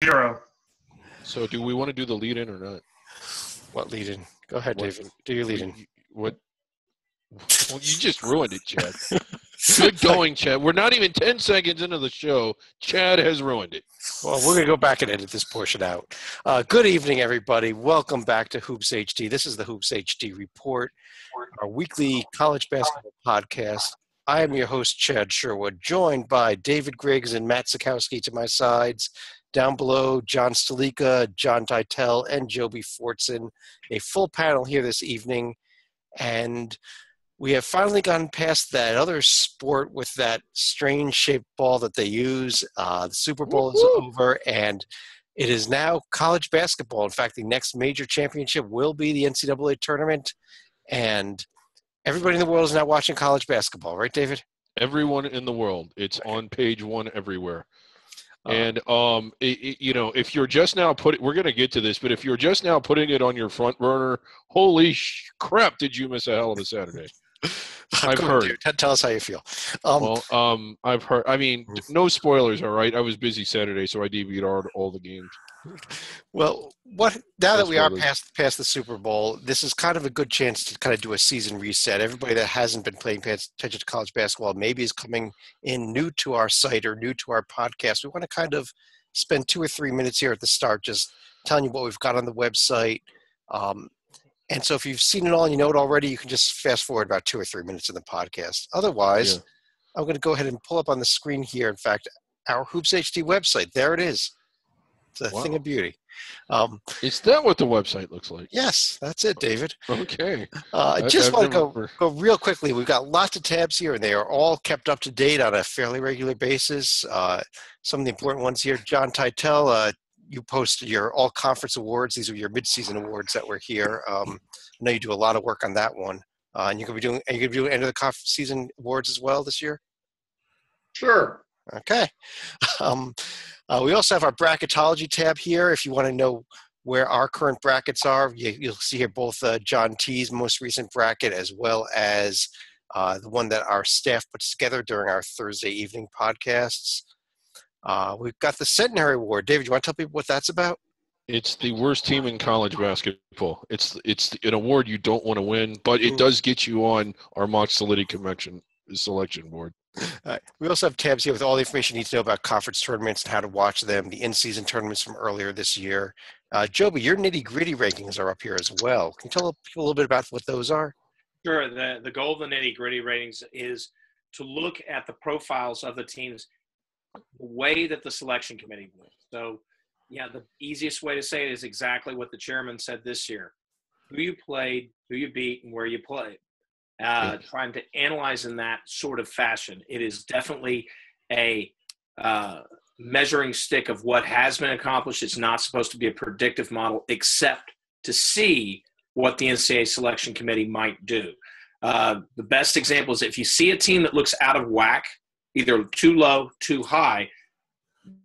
0. So do we want to do the lead-in or not? What lead-in? Go ahead, David. Do your lead-in. What? Well, you just ruined it, Chad. Good going, Chad. We're not even 10 seconds into the show. Chad has ruined it. Well, we're going to go back and edit this portion out. Good evening, everybody. Welcome back to Hoops HD. This is the Hoops HD Report, our weekly college basketball podcast. I am your host, Chad Sherwood, joined by David Griggs and Matt Sikowski to my sides. Down below, John Stalika, John Titel, and Joby Fortson. A full panel here this evening. And we have finally gotten past that other sport with that strange-shaped ball that they use. The Super Bowl is over, and it is now college basketball. In fact, the next major championship will be the NCAA tournament, and everybody in the world is now watching college basketball. Right, David? Everyone in the world. It's on page one everywhere. And, if you're just now we're going to get to this, but if you're just now putting it on your front burner, holy crap, did you miss a hell of a Saturday? I've heard. Tell us how you feel. I've heard. I mean, no spoilers, all right? I was busy Saturday, so I DVR'd all the games. Well, now that we are past the Super Bowl, this is kind of a good chance to kind of do a season reset. Everybody that hasn't been paying attention to college basketball maybe is coming in new to our site or new to our podcast. We want to kind of spend 2 or 3 minutes here at the start just telling you what we've got on the website. And so if you've seen it all and you know it already, you can just fast forward about 2 or 3 minutes in the podcast. Otherwise, I'm going to go ahead and pull up on the screen here, in fact, our Hoops HD website. There it is. It's a thing of beauty. Is that what the website looks like? Yes, that's it, David. Okay. I just want to go real quickly. We've got lots of tabs here, and they are all kept up to date on a fairly regular basis. Some of the important ones here, John Titel, you posted your all-conference awards. These are your mid-season awards that were here. I know you do a lot of work on that one. And you're going to be doing end of the season awards as well this year? Sure. Okay. We also have our bracketology tab here. If you want to know where our current brackets are, you'll see here both John T's most recent bracket as well as the one that our staff puts together during our Thursday evening podcasts. We've got the Centenary Award. David, you want to tell people what that's about? It's the worst team in college basketball. It's an award you don't want to win, but it does get you on our Mock Solidity Convention selection board. We also have tabs here with all the information you need to know about conference tournaments and how to watch them, the in-season tournaments from earlier this year. Joby, your nitty-gritty rankings are up here as well. Can you tell people a little bit about what those are? Sure. The goal of the nitty-gritty ratings is to look at the profiles of the teams the way that the selection committee went. So, the easiest way to say it is exactly what the chairman said this year. Who you played, who you beat, and where you played. Trying to analyze in that sort of fashion. It is definitely a measuring stick of what has been accomplished. It's not supposed to be a predictive model except to see what the NCAA selection committee might do. The best example is if you see a team that looks out of whack, either too low, too high,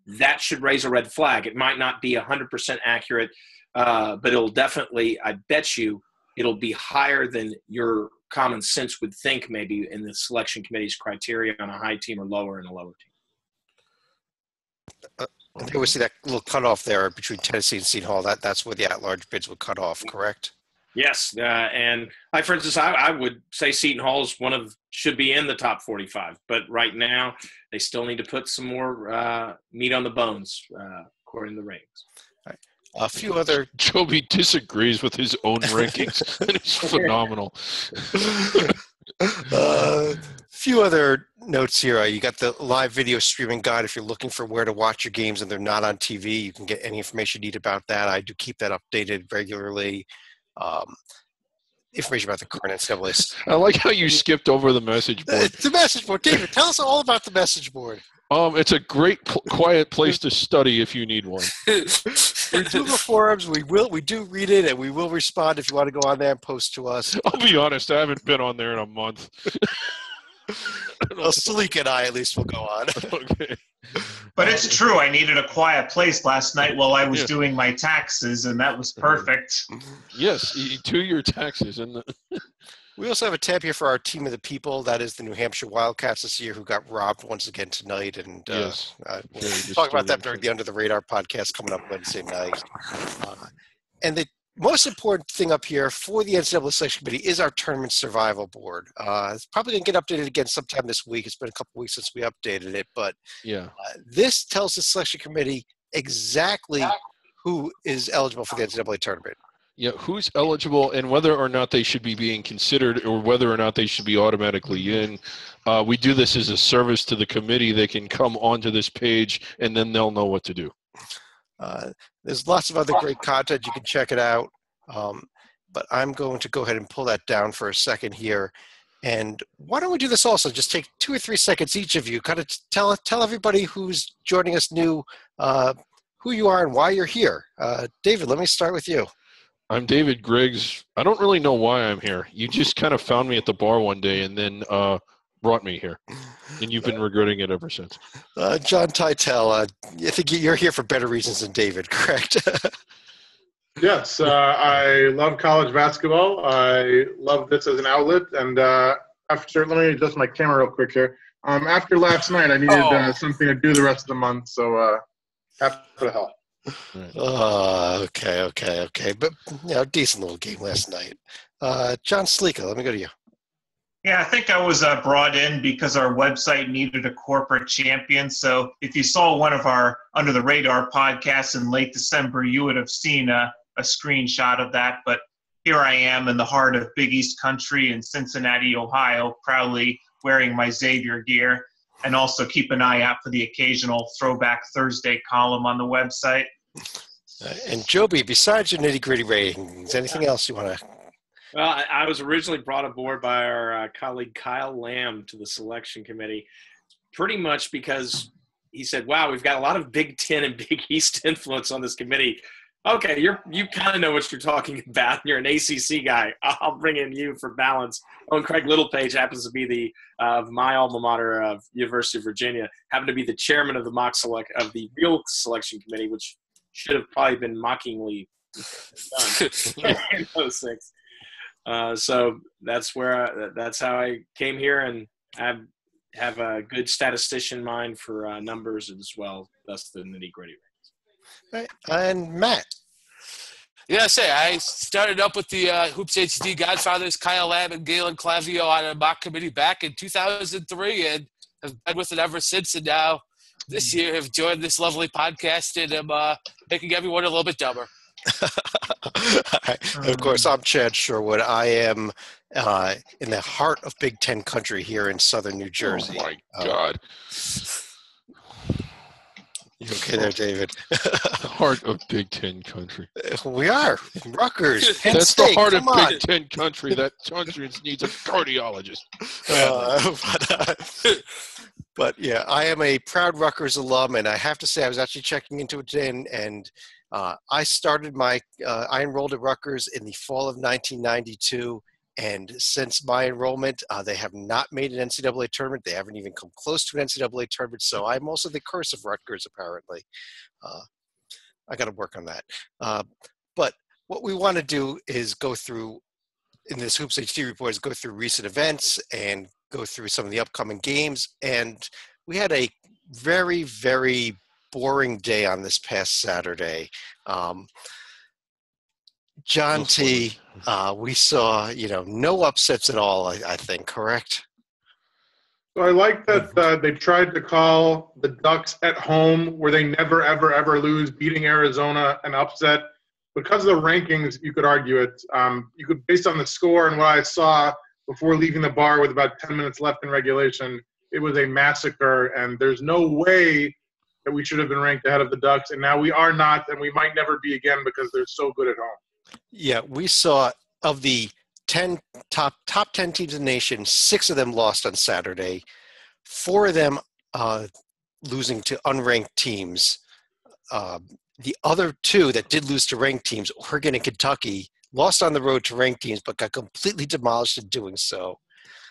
that should raise a red flag. It might not be 100% accurate, but it'll definitely, I bet you, it'll be higher than your common sense would think maybe in the selection committee's criteria on a high team or lower in a lower team. I think we see that little cutoff there between Tennessee and Seton Hall. That's where the at-large bids would cut off, correct? Yes, and for instance, I would say Seton Hall is should be in the top 45, but right now they still need to put some more meat on the bones according to the ratings. All right. A few other – Joby disagrees with his own rankings, and it's phenomenal. Few other notes here. You got the live video streaming guide. If you're looking for where to watch your games and they're not on TV, you can get any information you need about that. I do keep that updated regularly. Information about the current NCAA. I like how you skipped over the message board. The message board. David, tell us all about the message board. It's a great, quiet place to study if you need one. We do the forums. We do read it, and we will respond if you want to go on there and post to us. I'll be honest, I haven't been on there in a month. Well, Salik and I at least will go on. Okay. But it's true. I needed a quiet place last night while I was doing my taxes, and that was perfect. Yes, you do your taxes. And We also have a tab here for our team of the people. That is the New Hampshire Wildcats this year, who got robbed once again tonight. And Yes. we'll talk about that during the Under the Radar podcast coming up Wednesday night. And the most important thing up here for the NCAA Selection Committee is our Tournament Survival Board. It's probably going to get updated again sometime this week. It's been a couple weeks since we updated it. But this tells the Selection Committee exactly who is eligible for the NCAA tournament. Yeah, who's eligible and whether or not they should be being considered or whether or not they should be automatically in. We do this as a service to the committee. They can come onto this page and then they'll know what to do. There's lots of other great content. You can check it out. But I'm going to go ahead and pull that down for a second here. And why don't we do this also? Just take 2 or 3 seconds each of you. Kind of tell everybody who's joining us new who you are and why you're here. David, let me start with you. I'm David Griggs. I don't really know why I'm here. You just kind of found me at the bar one day and then brought me here. And you've been regretting it ever since. John Titel, I think you're here for better reasons than David, correct? Yes, I love college basketball. I love this as an outlet. And let me adjust my camera real quick here. After last night, I needed something to do the rest of the month. So happy to help. Okay. But, decent little game last night. John Sleeka, let me go to you. Yeah, I think I was brought in because our website needed a corporate champion. So if you saw one of our Under the Radar podcasts in late December, you would have seen a screenshot of that. But here I am in the heart of Big East country in Cincinnati, Ohio, proudly wearing my Xavier gear. And also keep an eye out for the occasional Throwback Thursday column on the website. And Joby, besides your nitty-gritty ratings, anything else you want to? Well, I was originally brought aboard by our colleague Kyle Lamb to the selection committee, pretty much because he said, wow, we've got a lot of Big Ten and Big East influence on this committee. Okay, you kind of know what you're talking about. You're an ACC guy. I'll bring in you for balance. Oh, and Craig Littlepage happens to be my alma mater of University of Virginia, happened to be the chairman of the real selection committee, which should have probably been mockingly done in 06. So that's how I came here, and I have a good statistician mind for numbers as well. That's the nitty-gritty. Right. And Matt. Yeah, I started up with the Hoops HD Godfathers, Kyle Lamb and Galen Clavio on a mock committee back in 2003 and have been with it ever since. And now this year have joined this lovely podcast and am making everyone a little bit dumber. Of course, I'm Chad Sherwood. I am in the heart of Big Ten country here in southern New Jersey. Oh, my God. You okay there, David? The heart of Big Ten country. We are. Rutgers, Penn That's State, the heart of on. Big Ten country. That country needs a cardiologist. But yeah, I am a proud Rutgers alum, and I have to say I was actually checking into it today, and I enrolled at Rutgers in the fall of 1992, and since my enrollment, they have not made an NCAA tournament. They haven't even come close to an NCAA tournament, so I'm also the curse of Rutgers, apparently. I got to work on that. But what we want to do is go through, in this Hoops HD report, is go through recent events and go through some of the upcoming games. And we had a very, very boring day on this past Saturday. John T., we saw, no upsets at all, I think, correct? So I like that they tried to call the Ducks at home where they never, ever, ever lose, beating Arizona an upset. Because of the rankings, you could argue it. You could, based on the score and what I saw before leaving the bar with about 10 minutes left in regulation, it was a massacre, and there's no way that we should have been ranked ahead of the Ducks, and now we are not, and we might never be again because they're so good at home. Yeah, we saw of the 10 top 10 teams in the nation, 6 of them lost on Saturday, 4 of them losing to unranked teams. The other 2 that did lose to ranked teams, Oregon and Kentucky, lost on the road to ranked teams but got completely demolished in doing so.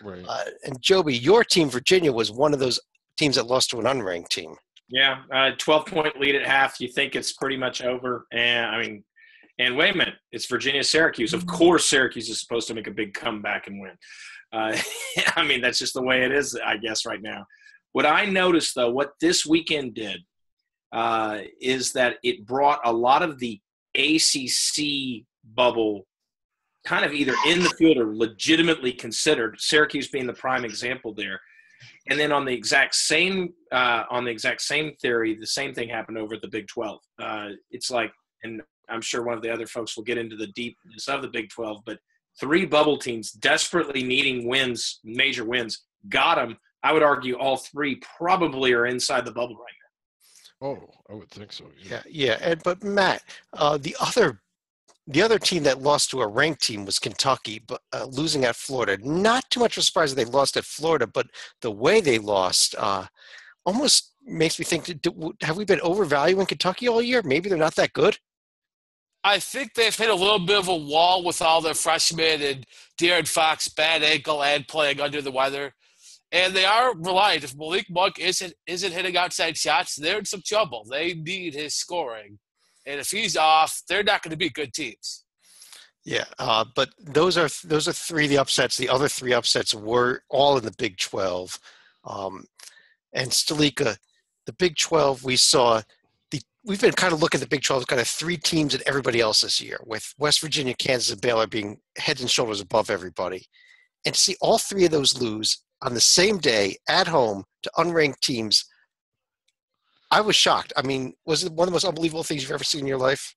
Right. And Joby, your team, Virginia, was one of those teams that lost to an unranked team. Yeah, 12-point lead at half. You think it's pretty much over. And, And wait a minute, it's Virginia-Syracuse. Of course Syracuse is supposed to make a big comeback and win. I mean, that's just the way it is, I guess, right now. What I noticed, though, what this weekend did is that it brought a lot of the ACC bubble kind of either in the field or legitimately considered, Syracuse being the prime example there. And then on the exact same theory, the same thing happened over at the Big 12. It's like, and I'm sure one of the other folks will get into the deepness of the Big 12, but 3 bubble teams desperately needing wins, major wins, got them. I would argue all 3 probably are inside the bubble right now. Oh, I would think so. Yeah. But Matt, the other team that lost to a ranked team was Kentucky, but losing at Florida. Not too much of a surprise that they lost at Florida, but the way they lost almost makes me think, have we been overvaluing Kentucky all year? Maybe they're not that good? I think they've hit a little bit of a wall with all their freshmen and De'Aaron Fox, bad ankle and playing under the weather. And they are reliant. If Malik Monk isn't hitting outside shots, they're in some trouble. They need his scoring. And if he's off, they're not going to be good teams. Yeah, but those are 3 of the upsets. The other 3 upsets were all in the Big 12. And Stalika, the Big 12, we've been kind of looking at the Big 12 as kind of 3 teams and everybody else this year, with West Virginia, Kansas, and Baylor being heads and shoulders above everybody. And to see all 3 of those lose on the same day at home to unranked teams, I was shocked. I mean, was it one of the most unbelievable things you've ever seen in your life?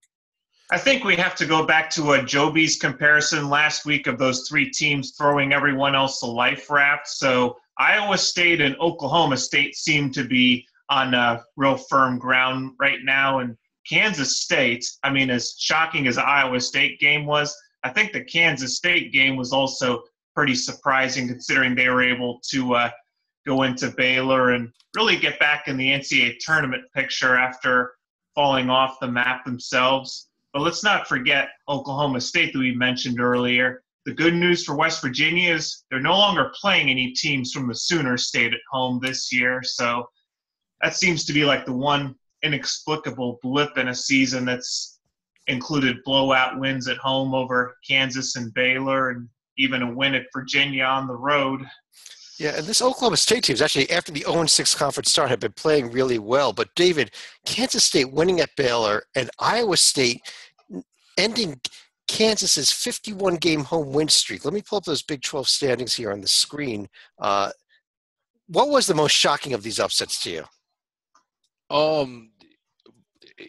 I think we have to go back to a Joby's comparison last week of those 3 teams throwing everyone else a life raft. So Iowa State and Oklahoma State seem to be on real firm ground right now. And Kansas State, I mean, as shocking as the Iowa State game was, I think the Kansas State game was also pretty surprising considering they were able to go into Baylor and really get back in the NCAA tournament picture after falling off the map themselves. But let's not forget Oklahoma State that we mentioned earlier. The good news for West Virginia is they're no longer playing any teams from the Sooner State at home this year. So that seems to be like the one inexplicable blip in a season that's included blowout wins at home over Kansas and Baylor and even a win at Virginia on the road. Yeah, and this Oklahoma State team is actually, after the 0-6 conference start, have been playing really well. But, David, Kansas State winning at Baylor and Iowa State ending Kansas's 51-game home win streak. Let me pull up those Big 12 standings here on the screen. What was the most shocking of these upsets to you?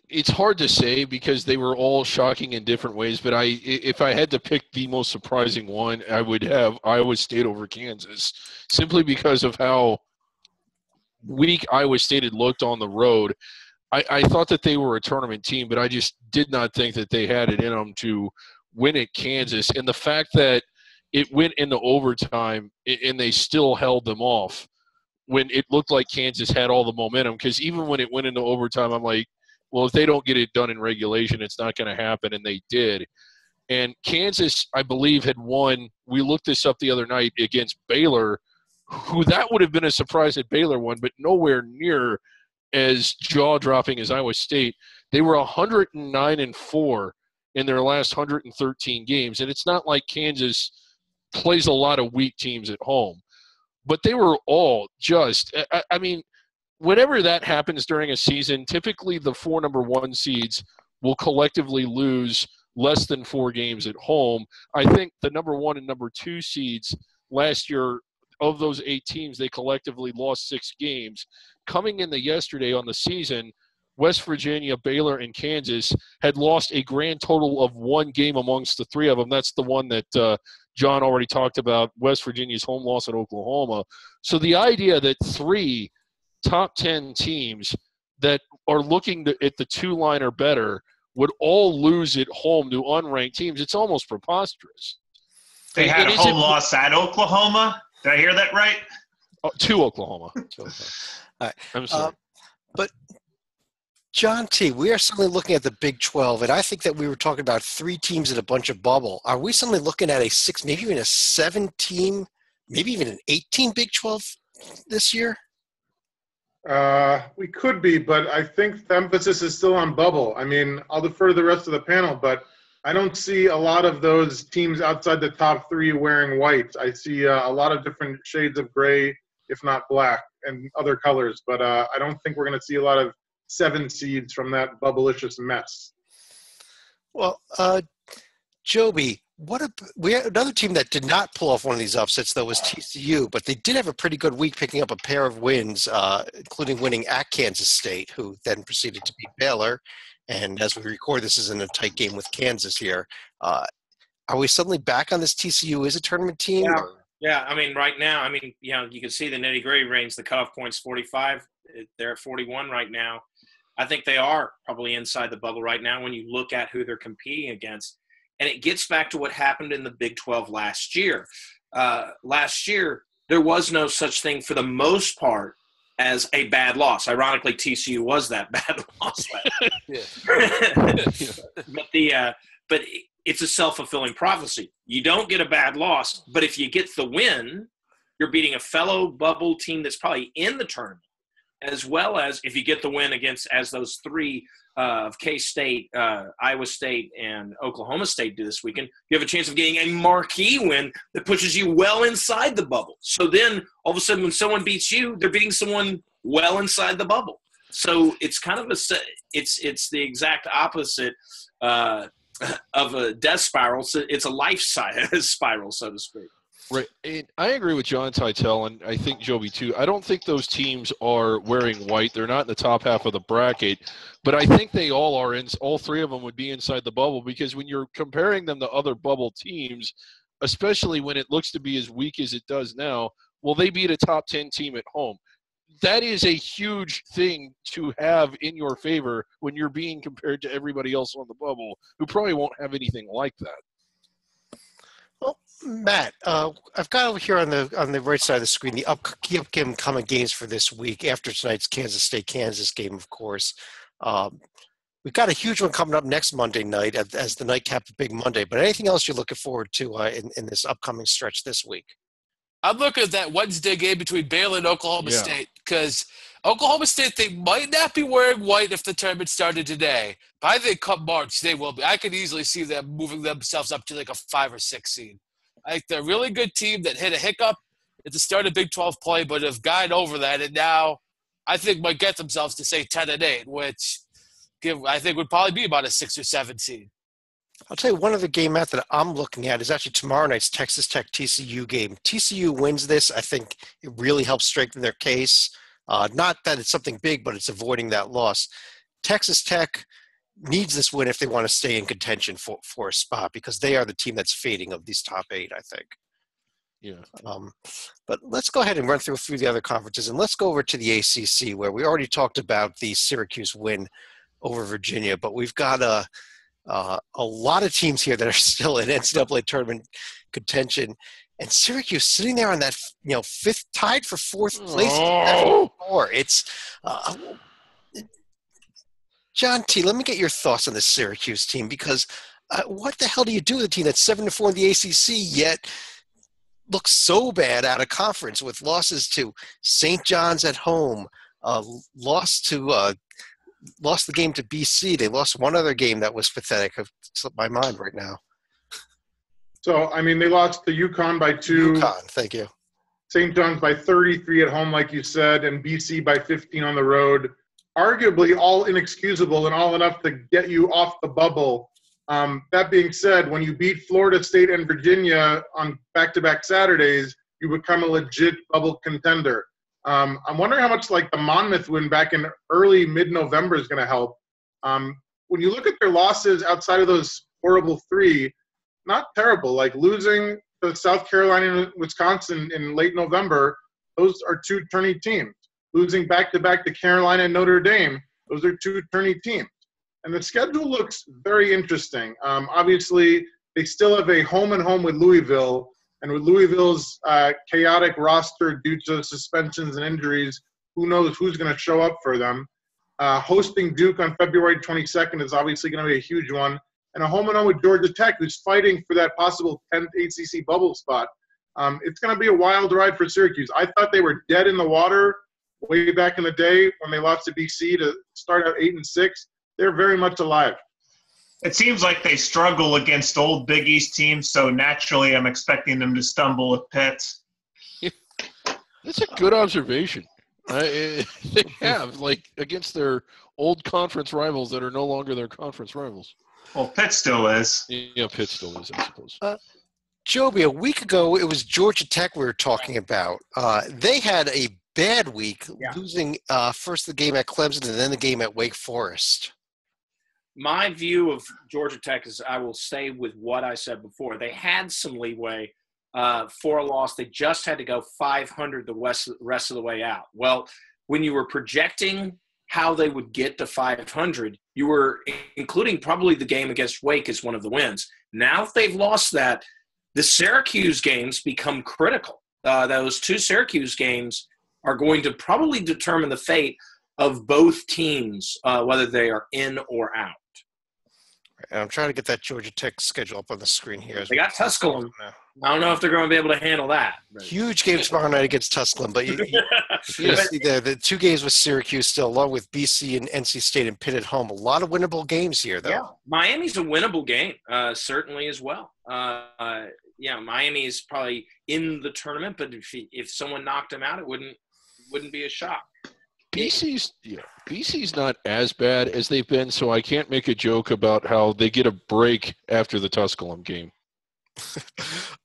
It's hard to say because they were all shocking in different ways, but if I had to pick the most surprising one, I would have Iowa State over Kansas, simply because of how weak Iowa State had looked on the road. I thought that they were a tournament team, but I just did not think that they had it in them to win at Kansas. And the fact that it went into overtime and they still held them off when it looked like Kansas had all the momentum, because even when it went into overtime, I'm like, well, if they don't get it done in regulation, it's not going to happen, and they did. And Kansas, I believe, had won. We looked this up the other night against Baylor, who that would have been a surprise that Baylor won, but nowhere near as jaw-dropping as Iowa State. They were 109-4 in their last 113 games, and it's not like Kansas plays a lot of weak teams at home. But they were all just – I mean – whenever that happens during a season, typically the 4 number 1 seeds will collectively lose less than 4 games at home. I think the number 1 and number 2 seeds last year, of those 8 teams, they collectively lost 6 games. Coming into yesterday on the season, West Virginia, Baylor, and Kansas had lost a grand total of 1 game amongst the 3 of them. That's the one that John already talked about, West Virginia's home loss at Oklahoma. So the idea that 3 top 10 teams that are looking at the 2 line or better would all lose at home to unranked teams, it's almost preposterous. They had a home loss at Oklahoma. Did I hear that right? Oh, to Oklahoma. All right. I'm sorry. But, John T., we are suddenly looking at the Big 12, and I think that we were talking about 3 teams in a bunch of bubble. Are we suddenly looking at a 6, maybe even a 7-team, maybe even an 8-team Big 12 this year? We could be, but I think the emphasis is still on bubble. I mean, I'll defer to the rest of the panel, but I don't see a lot of those teams outside the top three wearing white. I see a lot of different shades of gray, if not black, and other colors. But I don't think we're going to see a lot of 7 seeds from that bubblicious mess. Well, Joby, we had another team that did not pull off one of these upsets, though, was TCU, but they did have a pretty good week picking up a pair of wins, including winning at Kansas State, who then proceeded to beat Baylor. And as we record, this is in a tight game with Kansas here. Are we suddenly back on this TCU as a tournament team? Yeah. Yeah, I mean, right now, you can see the nitty-gritty range. The cutoff point's 45. They're at 41 right now. I think they are probably inside the bubble right now when you look at who they're competing against. And it gets back to what happened in the Big 12 last year. Last year, there was no such thing for the most part as a bad loss. Ironically, TCU was that bad loss. But it's a self-fulfilling prophecy. You don't get a bad loss, but if you get the win, you're beating a fellow bubble team that's probably in the tournament, as well as if you get the win against, as those three of K-State, Iowa State, and Oklahoma State do this weekend, you have a chance of getting a marquee win that pushes you well inside the bubble. So then all of a sudden when someone beats you, they're beating someone well inside the bubble. So it's kind of it's the exact opposite of a death spiral. So it's a life spiral, so to speak. Right. And I agree with John Teitel, and I think Joby too. I don't think those teams are wearing white. They're not in the top half of the bracket, but I think they all are in. All three of them would be inside the bubble, because when you're comparing them to other bubble teams, especially when it looks to be as weak as it does now, well, they beat a top 10 team at home. That is a huge thing to have in your favor when you're being compared to everybody else on the bubble who probably won't have anything like that. Well, Matt, I've got over here on the right side of the screen the upcoming games for this week after tonight's Kansas State-Kansas game, of course. We've got a huge one coming up next Monday night as the nightcap of Big Monday. But anything else you're looking forward to in this upcoming stretch this week? I'm looking at that Wednesday game between Baylor and Oklahoma State, because Oklahoma State, they might not be wearing white if the tournament started today. But I think come March, they will be. I could easily see them moving themselves up to like a 5 or 6 seed. I think they're a really good team that hit a hiccup at the start of Big 12 play, but have gotten over that. And now I think might get themselves to, say, 10-8, which I think would probably be about a 6 or 7 seed. I'll tell you one other game, Matt, that I'm looking at is actually tomorrow night's Texas Tech TCU game. TCU wins this. I think it really helps strengthen their case. Not that it's something big, but it's avoiding that loss. Texas Tech needs this win if they want to stay in contention for a spot, because they are the team that's fading of these top 8, I think. Yeah. But let's go ahead and run through a few of the other conferences, and let's go over to the ACC, where we already talked about the Syracuse win over Virginia, but we've got a lot of teams here that are still in NCAA tournament contention, and Syracuse sitting there on that, fifth, tied for 4th place. It's John T. Let me get your thoughts on the Syracuse team, because what the hell do you do with a team that's 7-4 in the ACC yet looks so bad out of conference with losses to St. John's at home, lost the game to BC. They lost one other game that was pathetic. I've slipped my mind right now. So, they lost to UConn by 2. UConn, thank you. St. John's by 33 at home, like you said, and BC by 15 on the road. Arguably all inexcusable and all enough to get you off the bubble. That being said, when you beat Florida State and Virginia on back-to-back Saturdays, you become a legit bubble contender. I'm wondering how much the Monmouth win back in early mid-November is going to help. When you look at their losses outside of those horrible 3, not terrible. Losing to South Carolina and Wisconsin in late November, those are 2 tourney teams. Losing back-to-back to Carolina and Notre Dame, those are 2 tourney teams. And the schedule looks very interesting. Obviously, they still have a home-and-home with Louisville. And with Louisville's chaotic roster due to suspensions and injuries, who knows who's going to show up for them. Hosting Duke on February 22nd is obviously going to be a huge one. And a home-and-home with Georgia Tech, who's fighting for that possible 10th ACC bubble spot. It's going to be a wild ride for Syracuse. I thought they were dead in the water way back in the day when they lost to BC to start out 8-6. They're very much alive. It seems like they struggle against old Big East teams, so naturally I'm expecting them to stumble at Pitt. That's a good observation. They have, like, against their old conference rivals that are no longer their conference rivals. Well, Pitt still is. Yeah, Pitt still is, I suppose. Joby, a week ago, it was Georgia Tech we were talking about. They had a bad week, losing first the game at Clemson and then the game at Wake Forest. My view of Georgia Tech is I will stay with what I said before. They had some leeway for a loss. They just had to go 500 the rest of the way out. Well, when you were projecting how they would get to 500, you were including probably the game against Wake as one of the wins. Now if they've lost that, the Syracuse games become critical. Those two Syracuse games are going to probably determine the fate of both teams, whether they are in or out. And I'm trying to get that Georgia Tech schedule up on the screen here. They got Tusculum. I don't know if they're going to be able to handle that. Huge game tomorrow night against Tusculum, but you see the two games with Syracuse still, along with BC and NC State and Pitt at home. A lot of winnable games here, though. Yeah, Miami's a winnable game, certainly as well. Miami is probably in the tournament, but if someone knocked them out, it wouldn't be a shock. BC's not as bad as they've been, so I can't make a joke about how they get a break after the Tusculum game.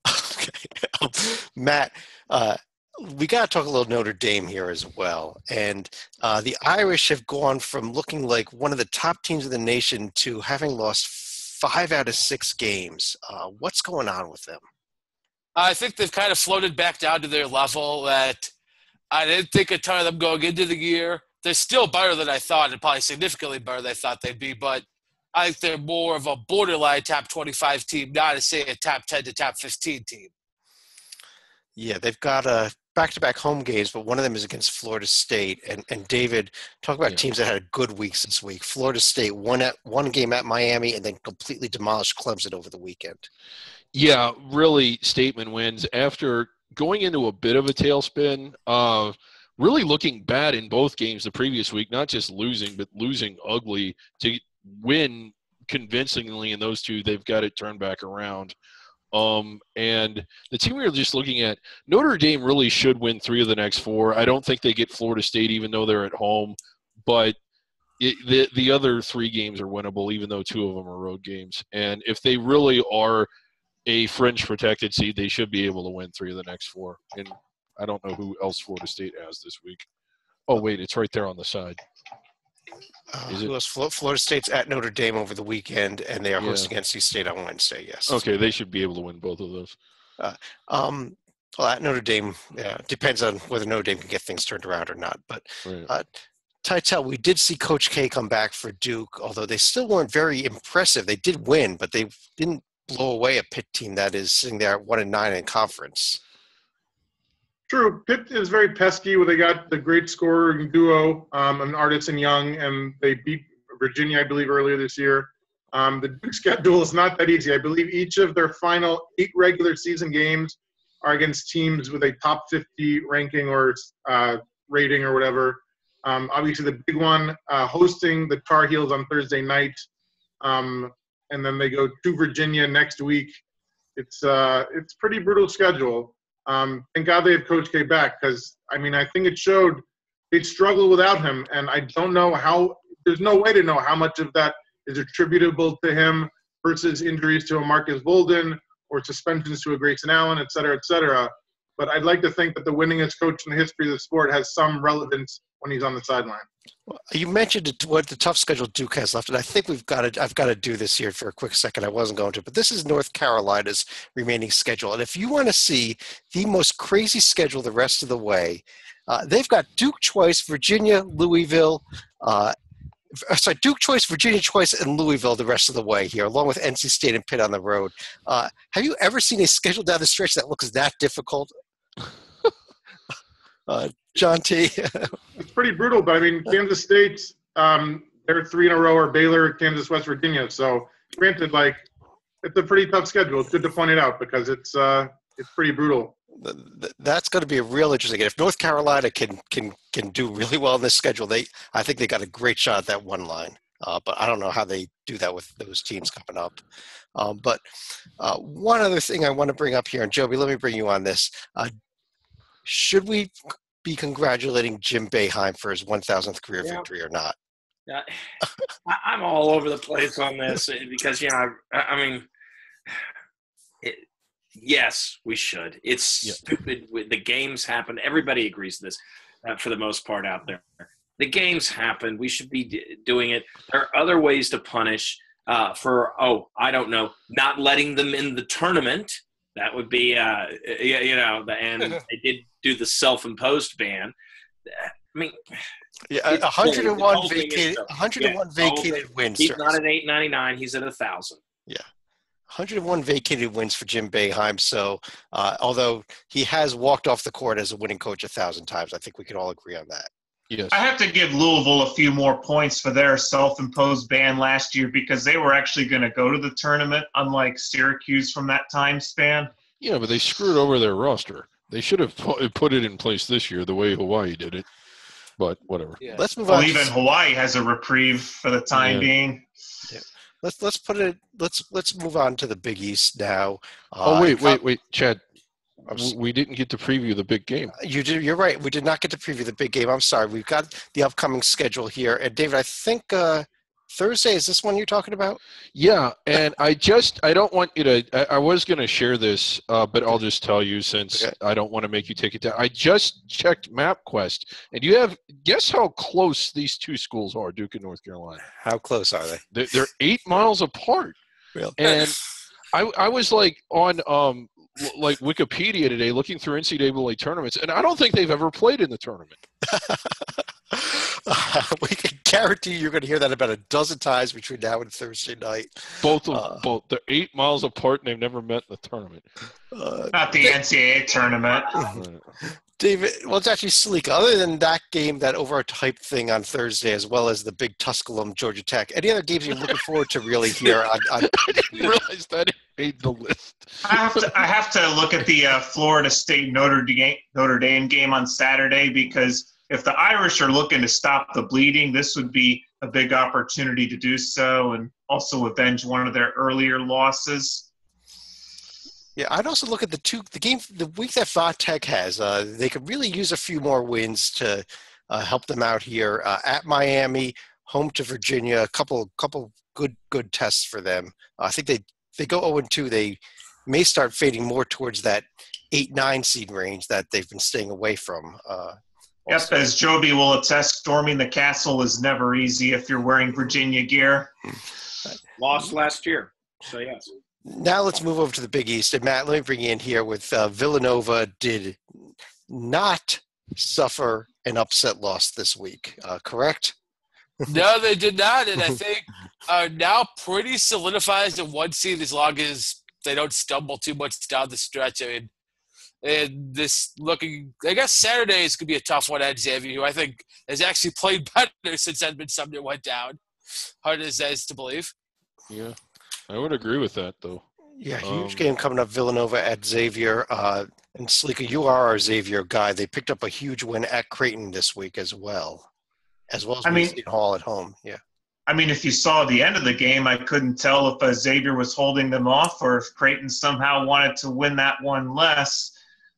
Okay. Matt, we got to talk a little Notre Dame here as well. And the Irish have gone from looking like one of the top teams in the nation to having lost 5 out of 6 games. What's going on with them? I think they've kind of floated back down to their level that I didn't think a ton of them going into the year. They're still better than I thought, and probably significantly better than I thought they'd be, but I think they're more of a borderline top 25 team, not to say a top 10 to top 15 team. Yeah, they've got back-to-back home games, but one of them is against Florida State. And David, talk about teams that had good weeks this week. Florida State one game at Miami and then completely demolished Clemson over the weekend. Yeah, really statement wins after going into a bit of a tailspin. Really looking bad in both games the previous week, not just losing, but losing ugly to win convincingly in those two. They've got it turned back around. And the team we were just looking at, Notre Dame really should win 3 of the next 4. I don't think they get Florida State even though they're at home, but the other 3 games are winnable even though 2 of them are road games. And if they really are a fringe protected seed, they should be able to win 3 of the next 4. And I don't know who else Florida State has this week. Oh, wait, it's right there on the side. Florida State's at Notre Dame over the weekend, and they are hosting NC State on Wednesday, yes. Okay, they should be able to win both of those. Well, at Notre Dame, depends on whether Notre Dame can get things turned around or not. But Tytel, we did see Coach K come back for Duke, although they still weren't very impressive. They did win, but they didn't blow away a Pitt team that is sitting there at 1-9 in conference. True. Pitt is very pesky. They got the great scoring duo, an Artis and Young, and they beat Virginia, I believe, earlier this year. The Duke schedule is not that easy. I believe each of their final 8 regular season games are against teams with a top 50 ranking or rating or whatever. Obviously, the big one, hosting the Tar Heels on Thursday night, and then they go to Virginia next week. It's pretty brutal schedule. Thank God they have Coach K back because, I think it showed they'd struggle without him, and I don't know how – there's no way to know how much of that is attributable to him versus injuries to a Marcus Bolden or suspensions to a Grayson Allen, et cetera, et cetera. But I'd like to think that the winningest coach in the history of the sport has some relevance when he's on the sideline. Well, you mentioned what the tough schedule Duke has left, and I think I've got to do this here for a quick second. I wasn't going to, but this is North Carolina's remaining schedule. And if you want to see the most crazy schedule the rest of the way, they've got Duke twice, Virginia, Louisville, Duke twice, Virginia twice, and Louisville the rest of the way here, along with NC State and Pitt on the road. Have you ever seen a schedule down the stretch that looks that difficult? John T. It's pretty brutal, but Kansas State, they're 3 in a row, or Baylor, Kansas, West Virginia. So granted, it's a pretty tough schedule. It's good to point it out because it's pretty brutal. That's going to be a real interesting. If North Carolina can do really well in this schedule, I think they got a great shot at that one line. but I don't know how they do that with those teams coming up. But one other thing I want to bring up here, and Joby, let me bring you on this. Should we be congratulating Jim Boeheim for his 1,000th career victory or not? Yeah, I'm all over the place on this because, I mean, yes, we should. It's stupid. The games happen. Everybody agrees to this for the most part out there. The games happen. We should be doing it. There are other ways to punish for, I don't know, not letting them in the tournament. That would be, and they did do the self-imposed ban. I mean, 101 vacated wins. He's not at 899. He's at 1,000. Yeah. 101 vacated wins for Jim Boeheim. So, although he has walked off the court as a winning coach 1,000 times, I think we could all agree on that. Yes. I have to give Louisville a few more points for their self-imposed ban last year because they were actually going to go to the tournament, unlike Syracuse from that time span. Yeah, but they screwed over their roster. They should have put it in place this year the way Hawaii did it. But whatever. Yeah. Let's move on. Even Hawaii has a reprieve for the time being. Yeah. Let's move on to the Big East now. Wait, Chad. We didn't get to preview the big game. You're right. We did not get to preview the big game. I'm sorry. We've got the upcoming schedule here. And David, I think Thursday, is this one you're talking about? Yeah, and I don't want you to – I was going to share this, but I'll just tell you since I don't want to make you take it down. I just checked MapQuest, and guess how close these two schools are, Duke and North Carolina. How close are they? They're 8 miles apart. Really? And I was like on like Wikipedia today looking through NCAA tournaments, and I don't think they've ever played in the tournament. We can guarantee you're going to hear that about a dozen times between now and Thursday night. Both. They're 8 miles apart, and they've never met in the tournament. Not the NCAA tournament. David, well, it's actually sleek. Other than that game, that overhyped thing on Thursday, as well as the big Tusculum Georgia Tech, any other games you're looking forward to really here? I didn't realize that it made the list. I have to look at the Florida State Notre Dame game on Saturday because if the Irish are looking to stop the bleeding, this would be a big opportunity to do so and also avenge one of their earlier losses. Yeah, I'd also look at the week that Va Tech has. They could really use a few more wins to help them out here. At Miami, home to Virginia, a couple good tests for them. I think they go 0-2. They may start fading more towards that 8-9 seed range that they've been staying away from. Yes, as Joby will attest, storming the castle is never easy if you're wearing Virginia gear. Lost last year, so yes. Now let's move over to the Big East. And Matt, let me bring you in here with Villanova did not suffer an upset loss this week, correct? No, they did not, and I think are now pretty solidified as a 1 seed as long as they don't stumble too much down the stretch. I mean, and this looking, I guess Saturday is going to be a tough one at Xavier, who I think has actually played better since Edmund Sumner went down. Hard as that is to believe. Yeah, I would agree with that, though. Yeah, huge game coming up, Villanova at Xavier. And Sleeka, you are our Xavier guy. They picked up a huge win at Creighton this week as well as Seton Hall at home. Yeah. I mean, if you saw the end of the game, I couldn't tell if Xavier was holding them off or if Creighton somehow wanted to win that one less.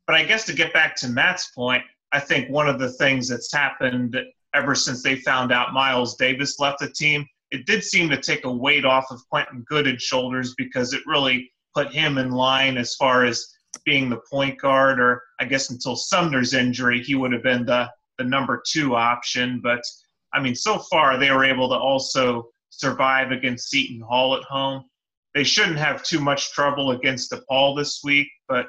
But I guess to get back to Matt's point, I think one of the things that's happened ever since they found out Miles Davis left the team, it did seem to take a weight off of Quentin Goodid's shoulders because it really put him in line as far as being the point guard, or I guess until Sumner's injury, he would have been the number 2 option. But, I mean, so far they were able to also survive against Seton Hall at home. They shouldn't have too much trouble against DePaul this week, but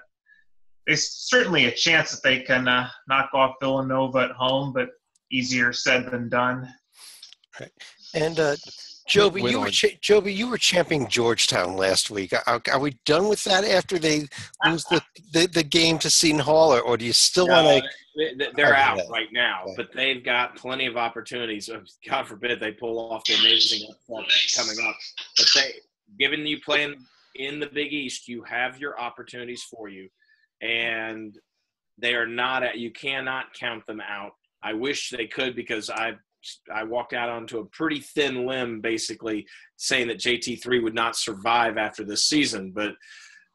there's certainly a chance that they can knock off Villanova at home, but easier said than done. Right. And Joby, you were championing Georgetown last week. Are we done with that after they lose the game to Seton Hall, or do you still want to? They're out right now, but they've got plenty of opportunities. God forbid they pull off the amazing upset coming up. But given you playing in the Big East, you have your opportunities for you, and they are not. You cannot count them out. I wish they could because I walked out onto a pretty thin limb, basically saying that JT3 would not survive after this season. But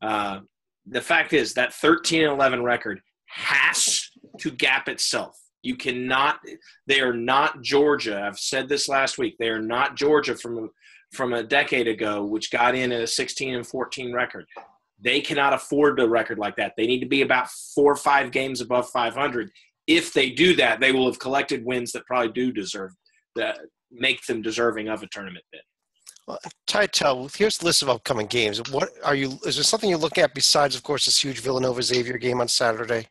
the fact is that 13-11 record has to gap itself. You cannot – they are not Georgia. I've said this last week. They are not Georgia from a decade ago, which got in at a 16-14 record. They cannot afford a record like that. They need to be about 4 or 5 games above 500. If they do that, they will have collected wins that probably do deserve that, make them deserving of a tournament bid. Well, Titel, here's the list of upcoming games. What are you? Is there something you're looking at besides, of course, this huge Villanova-Xavier game on Saturday?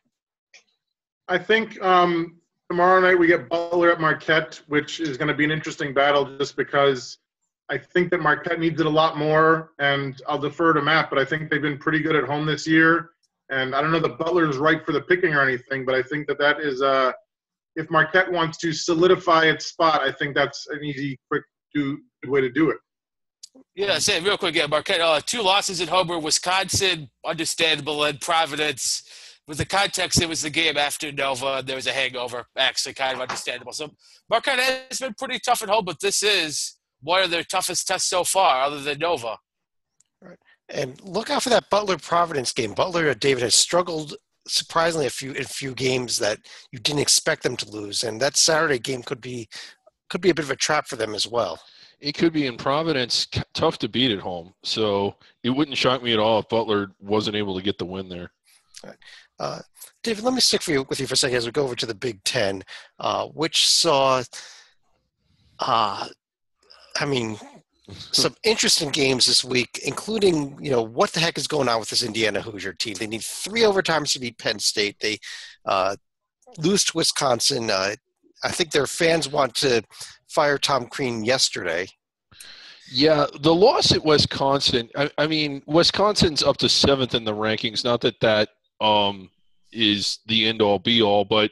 I think tomorrow night we get Butler at Marquette, which is going to be an interesting battle just because I think that Marquette needs it a lot more, and I'll defer to Matt, but I think they've been pretty good at home this year. And I don't know that Butler's right for the picking or anything, but I think that is if Marquette wants to solidify its spot, I think that's an easy, quick, good way to do it. Yeah, say it real quick. Yeah, Marquette, 2 losses at home were Wisconsin, understandable, and Providence. With the context, it was the game after Nova. There was a hangover, actually kind of understandable. So Marquette has been pretty tough at home, but this is one of their toughest tests so far, other than Nova. Right. And look out for that Butler-Providence game. Butler, David, has struggled surprisingly in a few games that you didn't expect them to lose, and that Saturday game could be a bit of a trap for them as well. It could be. In Providence, tough to beat at home. So it wouldn't shock me at all if Butler wasn't able to get the win there. All right. David, let me stick with you for a second as we go over to the Big Ten, which saw, some interesting games this week, including, what the heck is going on with this Indiana Hoosier team? They need 3 overtimes to beat Penn State. They lose to Wisconsin. I think their fans want to fire Tom Crean yesterday. Yeah, the loss at Wisconsin, I mean, Wisconsin's up to 7th in the rankings. Not that is the end-all, be-all, but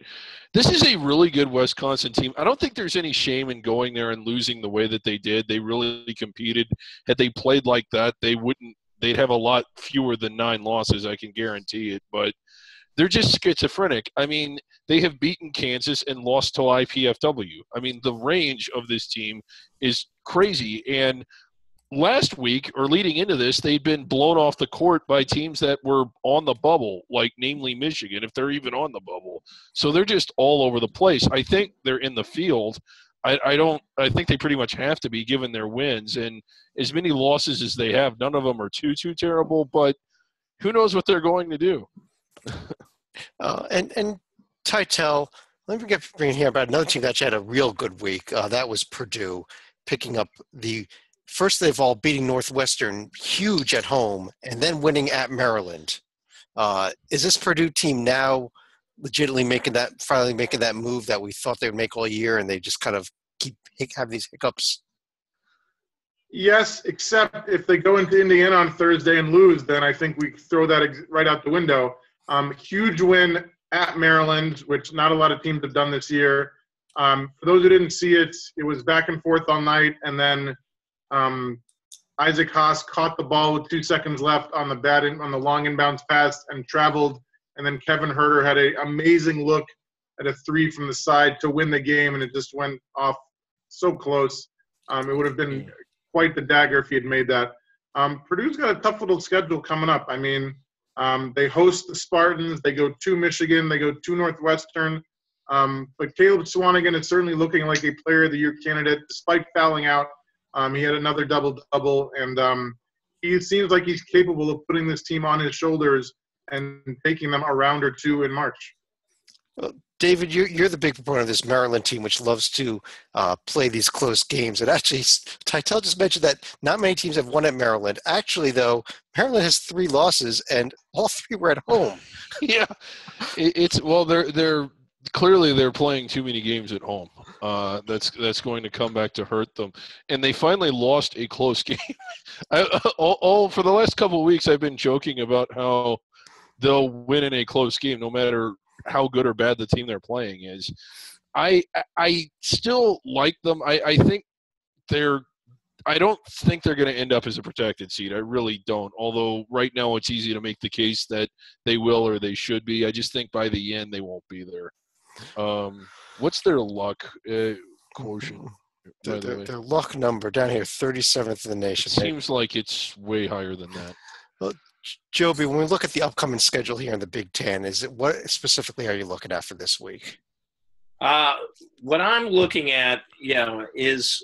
this is a really good Wisconsin team. I don't think there's any shame in going there and losing the way that they did. They really competed. Had they played like that, they'd have a lot fewer than 9 losses, I can guarantee it. But they're just schizophrenic. I mean, they have beaten Kansas and lost to IPFW. I mean, the range of this team is crazy. And last week, or leading into this, they'd been blown off the court by teams that were on the bubble, like namely Michigan, if they're even on the bubble. So they're just all over the place. I think they're in the field. I think they pretty much have to be given their wins. And as many losses as they have, none of them are too terrible, but who knows what they're going to do. And Titel, let me bring here about another team that actually had a real good week. That was Purdue, picking up the first of all beating Northwestern huge at home and then winning at Maryland. Is this Purdue team now legitimately finally making that move that we thought they would make all year, and they just kind of have these hiccups? Yes, except if they go into Indiana on Thursday and lose, then I think we throw that right out the window. Huge win at Maryland, which not a lot of teams have done this year. For those who didn't see it, it was back and forth all night, and then Isaac Haas caught the ball with 2 seconds left on the long inbounds pass and traveled, and then Kevin Huerter had an amazing look at a 3 from the side to win the game, and it just went off so close. It would have been quite the dagger if he had made that. Purdue's got a tough little schedule coming up. I mean, they host the Spartans. They go to Michigan. They go to Northwestern. But Caleb Swanigan is certainly looking like a Player of the Year candidate, despite fouling out. He had another double-double, and he seems like he's capable of putting this team on his shoulders and taking them a round or 2 in March. Well, David, you're the big proponent of this Maryland team, which loves to play these close games. And actually, Titel just mentioned that not many teams have won at Maryland. Actually, though, Maryland has 3 losses, and all 3 were at home. Yeah, they're clearly they're playing too many games at home. That's going to come back to hurt them. And they finally lost a close game. For the last couple of weeks, I've been joking about how they'll win in a close game, no matter how good or bad the team they're playing is. I still like them. I don't think they're going to end up as a protected seed. I really don't. Although right now it's easy to make the case that they will or they should be. I just think by the end they won't be there. What's their luck? quotient. By the way. Their luck number down here, 37th in the nation. It seems like it's way higher than that. Well, Joby, when we look at the upcoming schedule here in the Big Ten, what specifically are you looking at for this week? What I'm looking at, is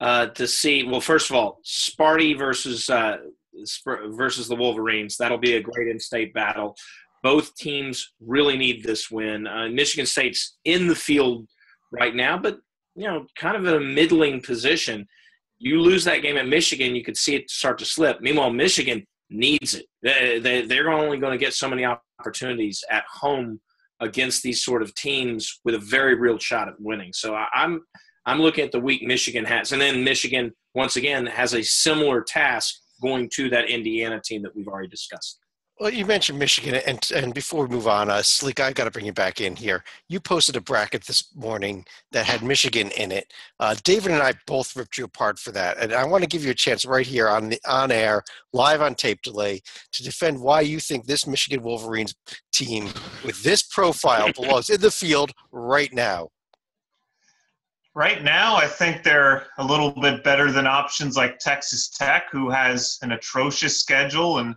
to see. Well, first of all, Sparty versus the Wolverines. That'll be a great in-state battle. Both teams really need this win. Michigan State's in the field right now, but kind of in a middling position. You lose that game at Michigan, you could see it start to slip. Meanwhile, Michigan needs it. They're only going to get so many opportunities at home against these sort of teams with a very real shot at winning. So I'm looking at the week Michigan has. And then Michigan, once again, has a similar task going to that Indiana team that we've already discussed. Well, you mentioned Michigan, and before we move on, Sleek, I got to bring you back in here. You posted a bracket this morning that had Michigan in it. David and I both ripped you apart for that, and I want to give you a chance right here on air, live on tape delay, to defend why you think this Michigan Wolverines team with this profile belongs in the field right now. Right now, I think they're a little bit better than options like Texas Tech, who has an atrocious schedule, and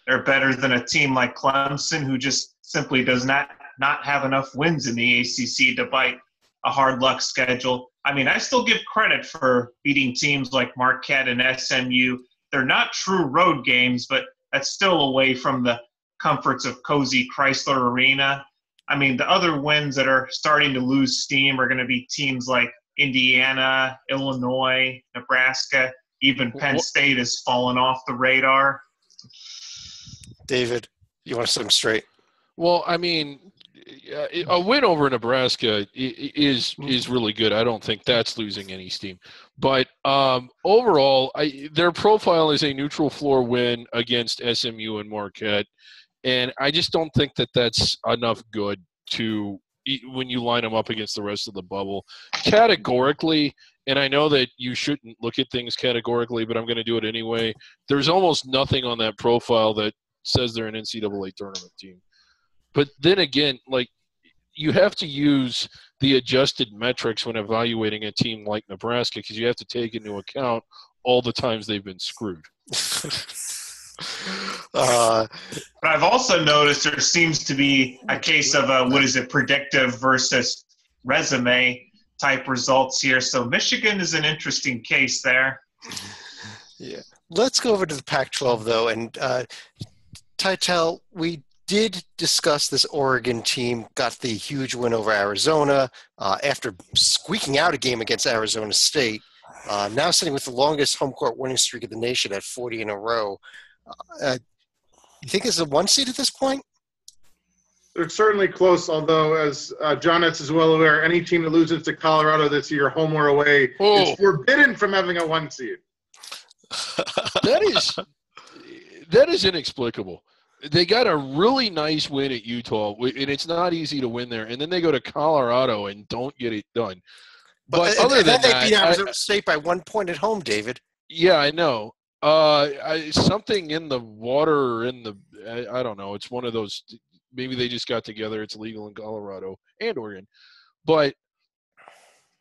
they're better than a team like Clemson, who just simply does not have enough wins in the ACC despite a hard luck schedule. I mean, I still give credit for beating teams like Marquette and SMU. They're not true road games, but that's still away from the comforts of cozy Chrysler Arena. I mean, the other wins that are starting to lose steam are going to be teams like Indiana, Illinois, Nebraska. Even Penn State has fallen off the radar. David, you want to set them straight? Well, I mean, a win over Nebraska is really good. I don't think that's losing any steam. But overall, their profile is a neutral floor win against SMU and Marquette, and I just don't think that that's enough good to when you line them up against the rest of the bubble. Categorically, and I know that you shouldn't look at things categorically, but I'm going to do it anyway, there's almost nothing on that profile that says they're an NCAA tournament team. But then again, like, you have to use the adjusted metrics when evaluating a team like Nebraska because you have to take into account all the times they've been screwed. But I've also noticed there seems to be a case of predictive versus resume type results here. So Michigan is an interesting case there. Yeah. Let's go over to the Pac-12, though, and Titel, we did discuss this Oregon team, got the huge win over Arizona after squeaking out a game against Arizona State, now sitting with the longest home court winning streak of the nation at 40 in a row. You think it's a one seed at this point? They're certainly close, although, as John Etz is well aware, any team that loses to Colorado this year, home or away, is forbidden from having a one seed. That is inexplicable. They got a really nice win at Utah, and it's not easy to win there. And then they go to Colorado and don't get it done. But other than that, they beat Arizona State by 1 point at home, David. Yeah, I know. Something in the water or in the I don't know. It's one of those. Maybe they just got together. It's legal in Colorado and Oregon, but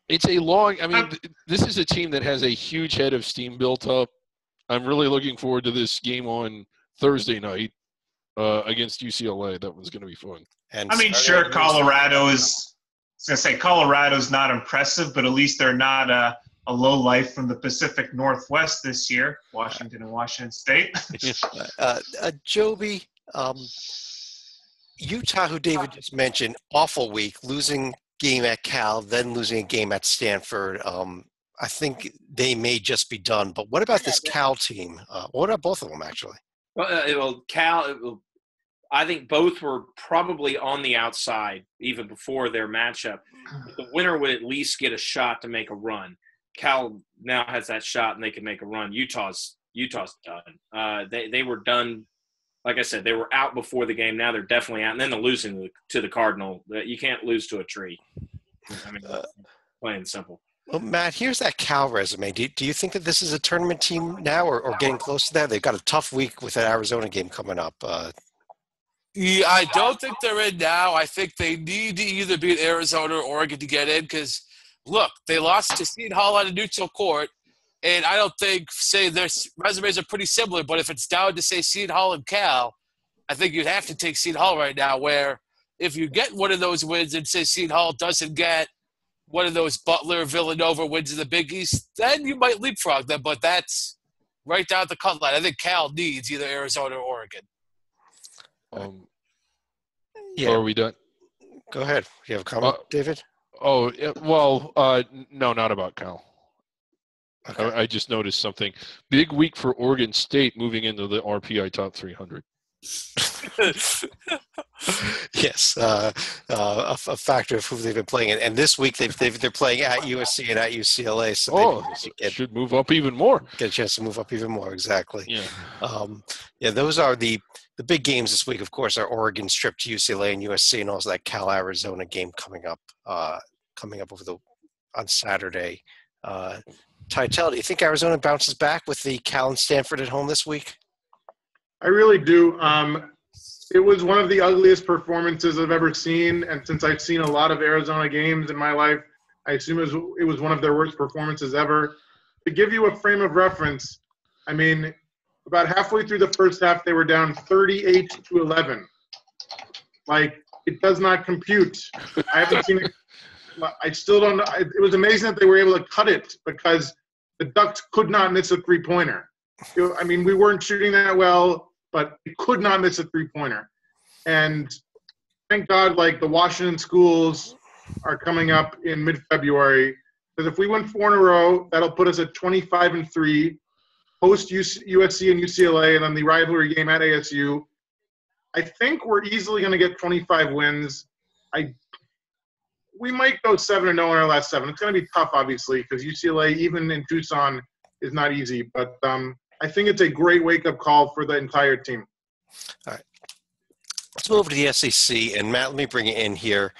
it's a long. I mean, this is a team that has a huge head of steam built up. I'm really looking forward to this game on Thursday night against UCLA. That one's going to be fun. And I mean, sure, Colorado's not impressive, but at least they're not a low life from the Pacific Northwest this year, Washington and Washington State. Joby, Utah, who David just mentioned, awful week, losing game at Cal, then losing a game at Stanford. I think they may just be done. But what about this Cal team? What about both of them, actually? Well, Cal, I think both were probably on the outside even before their matchup. The winner would at least get a shot to make a run. Cal now has that shot, and they can make a run. Utah's done. They were done. Like I said, they were out before the game. Now they're definitely out. And then they're losing to the Cardinal. You can't lose to a tree. I mean, plain and simple. Well, Matt, here's that Cal resume. Do you think that this is a tournament team now or getting close to that? They've got a tough week with that Arizona game coming up. Yeah, I don't think they're in now. I think they need to either beat Arizona or Oregon to get in because look, they lost to Seton Hall on a neutral court, and I don't think, say, their resumes are pretty similar, but if it's down to, say, Seton Hall and Cal, I think you'd have to take Seton Hall right now, where if you get one of those wins and, say, Seton Hall doesn't get one of those Butler, Villanova wins in the Big East, then you might leapfrog them, but that's right down the cut line. I think Cal needs either Arizona or Oregon. Yeah. Are we done? Go ahead. You have a comment, David? Oh, well, no, not about Cal. Okay. I just noticed something. Big week for Oregon State moving into the RPI Top 300. Yes, a factor of who they've been playing, and this week they're playing at USC and at UCLA, so should move up even more. Get a chance to move up even more. Exactly. Yeah. Those are the big games this week. Of course, are Oregon's trip to UCLA and USC, and also that Cal Arizona game coming up on Saturday. Titel, do you think Arizona bounces back with the Cal and Stanford at home this week? I really do. It was one of the ugliest performances I've ever seen, and since I've seen a lot of Arizona games in my life, I assume it was one of their worst performances ever. To give you a frame of reference, I mean, about halfway through the first half, they were down 38-11. Like, it does not compute. I haven't seen it. I still don't know. It was amazing that they were able to cut it because the Ducks could not miss a three-pointer. I mean, we weren't shooting that well, but we could not miss a three-pointer. And thank God, like, the Washington schools are coming up in mid-February. Because if we win 4 in a row, that'll put us at 25-3, post USC and UCLA, and then the rivalry game at ASU. I think we're easily going to get 25 wins. We might go 7-0 in our last 7. It's going to be tough, obviously, because UCLA, even in Tucson, is not easy. But I think it's a great wake-up call for the entire team. All right. Let's move over to the SEC. And, Matt, let me bring you in here.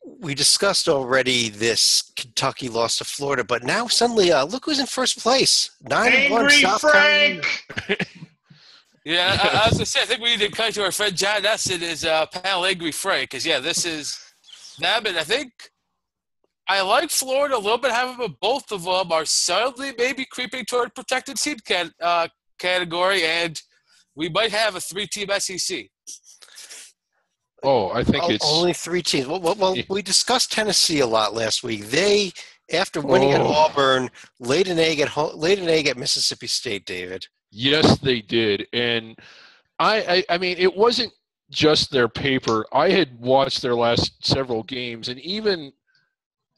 We discussed already this Kentucky loss to Florida, but now suddenly look who's in first place. 9-1 South Carolina. Yeah, I was going to say, I think we need to cut to our friend John Essen, his pal Angry Frank, because, yeah, this is them. And I think I like Florida a little bit, but both of them are suddenly maybe creeping toward protected seed category, and we might have a 3-team SEC. Oh, I think it's only 3 teams. Well, we discussed Tennessee a lot last week. They, after winning at Auburn, laid an egg at Mississippi State, David. Yes, they did. And I mean, it wasn't just their paper. I had watched their last several games, and even,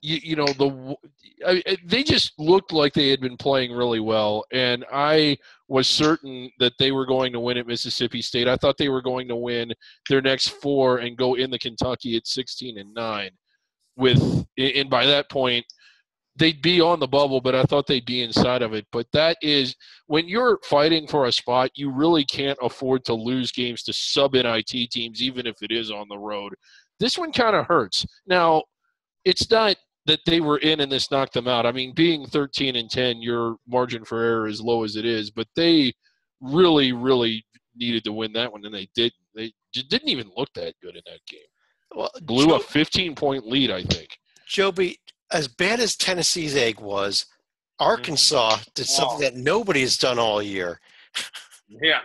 they just looked like they had been playing really well. And I was certain that they were going to win at Mississippi State. I thought they were going to win their next 4 and go into Kentucky at 16-9. And by that point, they'd be on the bubble, but I thought they'd be inside of it. But that is, when you're fighting for a spot, you really can't afford to lose games to sub-NIT teams, even if it is on the road. This one kind of hurts. Now, it's not that they were in and this knocked them out. I mean, being 13-10, your margin for error is low as it is, but they really, really needed to win that one, and they didn't. They didn't even look that good in that game. Well, blew a 15-point lead, I think. Joby, as bad as Tennessee's egg was, Arkansas did something that nobody has done all year. Yeah,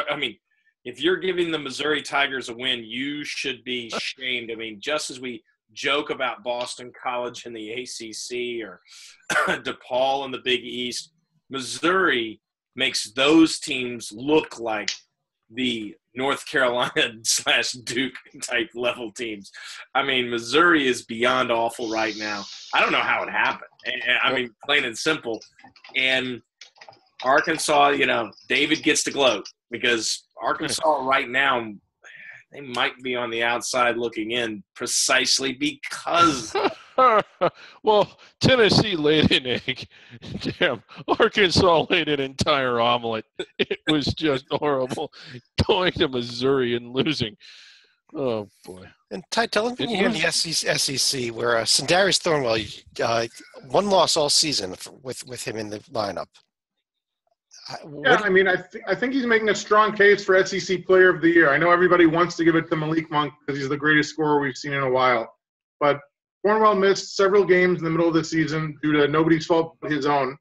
I mean, if you're giving the Missouri Tigers a win, you should be shamed. I mean, just as we joke about Boston College in the ACC or DePaul in the Big East, Missouri makes those teams look like the North Carolina / Duke type level teams. I mean, Missouri is beyond awful right now. I don't know how it happened. I mean, plain and simple. And Arkansas, David gets to gloat because Arkansas right now, they might be on the outside looking in precisely because. Well, Tennessee laid an egg. Damn, Arkansas laid an entire omelet. It was just horrible. Going to Missouri and losing. Oh, boy. And Ty, tell them here in the SEC where Sindarius Thornwell, 1 loss all season with him in the lineup. Yeah, I mean, I think he's making a strong case for SEC Player of the Year. I know everybody wants to give it to Malik Monk because he's the greatest scorer we've seen in a while. But Cornwell missed several games in the middle of the season due to nobody's fault but his own.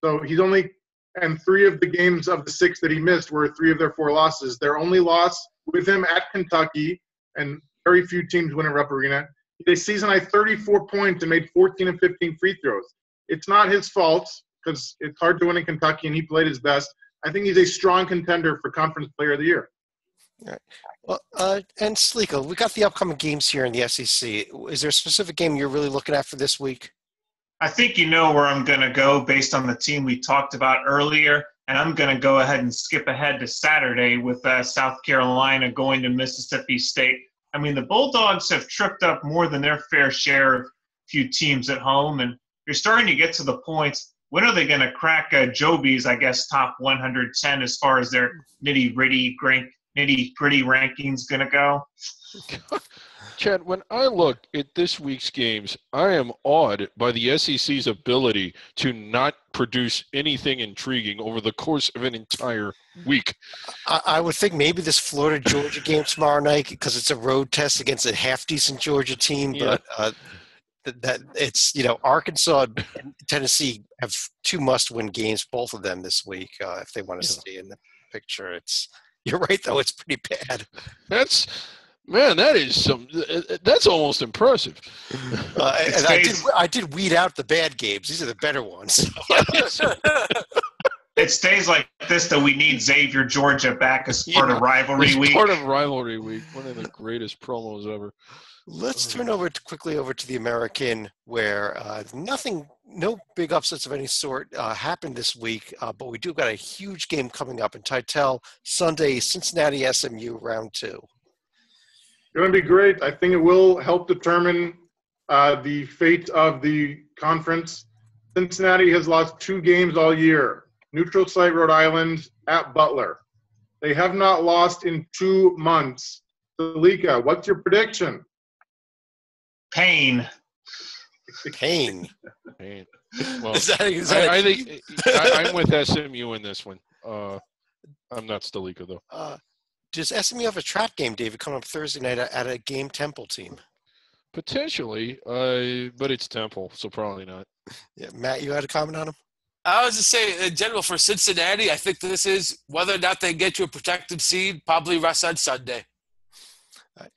So he's only – and 3 of the games of the 6 that he missed were 3 of their 4 losses. Their only loss with him at Kentucky, and very few teams win at Rupp Arena. This season, I had 34 points and made 14 and 15 free throws. It's not his fault because it's hard to win in Kentucky, and he played his best. I think he's a strong contender for Conference Player of the Year. All right. Well, and Salika, we got the upcoming games here in the SEC. Is there a specific game you're really looking at for this week? I think you know where I'm going to go based on the team we talked about earlier, and I'm going to go ahead and skip ahead to Saturday with South Carolina going to Mississippi State. I mean, the Bulldogs have tripped up more than their fair share of few teams at home, and you're starting to get to the points. When are they going to crack Joby's, I guess, top 110 as far as their nitty-gritty rankings going to go? Chad, when I look at this week's games, I am awed by the SEC's ability to not produce anything intriguing over the course of an entire week. I would think maybe this Florida-Georgia game tomorrow night, because it's a road test against a half-decent Georgia team, but that it's, Arkansas and Tennessee have 2 must-win games, both of them this week, if they want to stay in the picture. You're right, though, it's pretty bad. That's almost impressive. I did weed out the bad games. These are the better ones. It stays like this that we need Xavier Georgia back as part of rivalry week. Part of rivalry week. One of the greatest promos ever. Let's turn quickly over to the American, where no big upsets of any sort happened this week, but we do got a huge game coming up in Titel Sunday, Cincinnati SMU round 2. Going to be great. I think it will help determine the fate of the conference. Cincinnati has lost 2 games all year. Neutral site Rhode Island at Butler. They have not lost in 2 months. Salika, what's your prediction? Well, Pain. I think I'm with SMU in this one. I'm not Stalika, though. Does SMU have a trap game, David, coming up Thursday night at a game Temple team? Potentially, but it's Temple, so probably not. Yeah, Matt, you had a comment on him? I was just saying, in general, for Cincinnati, I think this is whether or not they get to a protected seed, probably rest on Sunday. All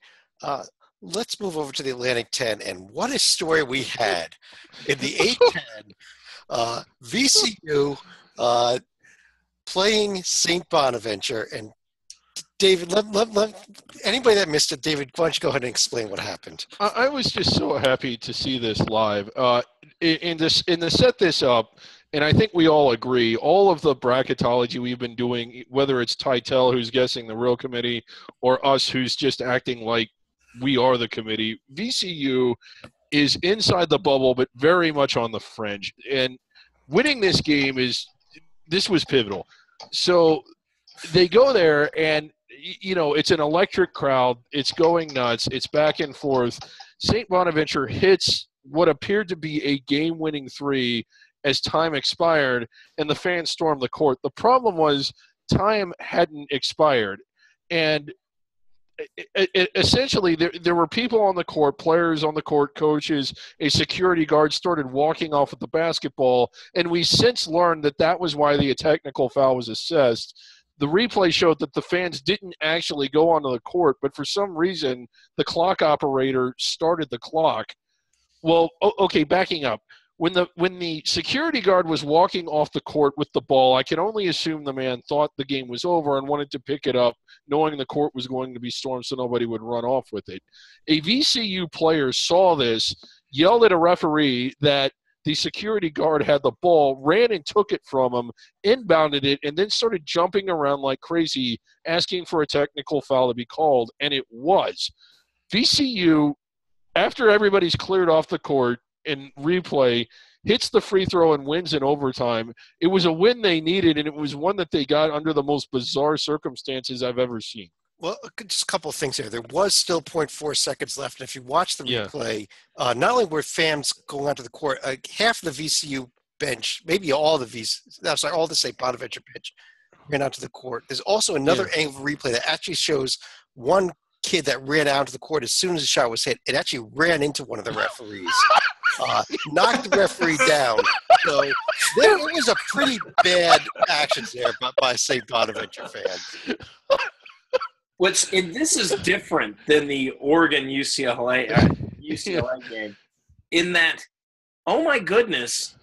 right. Let's move over to the Atlantic 10, and what a story we had in the A10. VCU playing St. Bonaventure, and David, anybody that missed it, David, why don't you go ahead and explain what happened? I was just so happy to see this live. To set this up, and I think we all agree, all of the bracketology we've been doing, whether it's Titel, who's guessing the real committee, or us, who's just acting like we are the committee, VCU is inside the bubble, but very much on the fringe. And winning this game this was pivotal. So they go there, and it's an electric crowd. It's going nuts. It's back and forth. St. Bonaventure hits what appeared to be a game-winning 3 as time expired, and the fans stormed the court. The problem was time hadn't expired, and essentially there were people on the court, players on the court, coaches, a security guard started walking off with the basketball, and we since learned that was why the technical foul was assessed. The replay showed that the fans didn't actually go onto the court, but for some reason the clock operator started the clock. Well, okay, backing up. When the security guard was walking off the court with the ball, I can only assume the man thought the game was over and wanted to pick it up, knowing the court was going to be stormed so nobody would run off with it. A VCU player saw this, yelled at a referee that the security guard had the ball, ran and took it from him, inbounded it, and then started jumping around like crazy, asking for a technical foul to be called, and it was. VCU, after everybody's cleared off the court, in replay, hits the free throw and wins in overtime. It was a win they needed, and it was one that they got under the most bizarre circumstances I've ever seen. Well, just a couple of things here. There was still 0.4 seconds left, and if you watch the replay, not only were fans going onto the court, half of the VCU bench, maybe all the St. Bonaventure bench ran onto the court. There's also another angle replay that actually shows one kid that ran out to the court as soon as the shot was hit. It actually ran into one of the referees, knocked the referee down. So it was a pretty bad action there by St. Bonaventure fan. This is different than the Oregon UCLA game, in that, oh my goodness,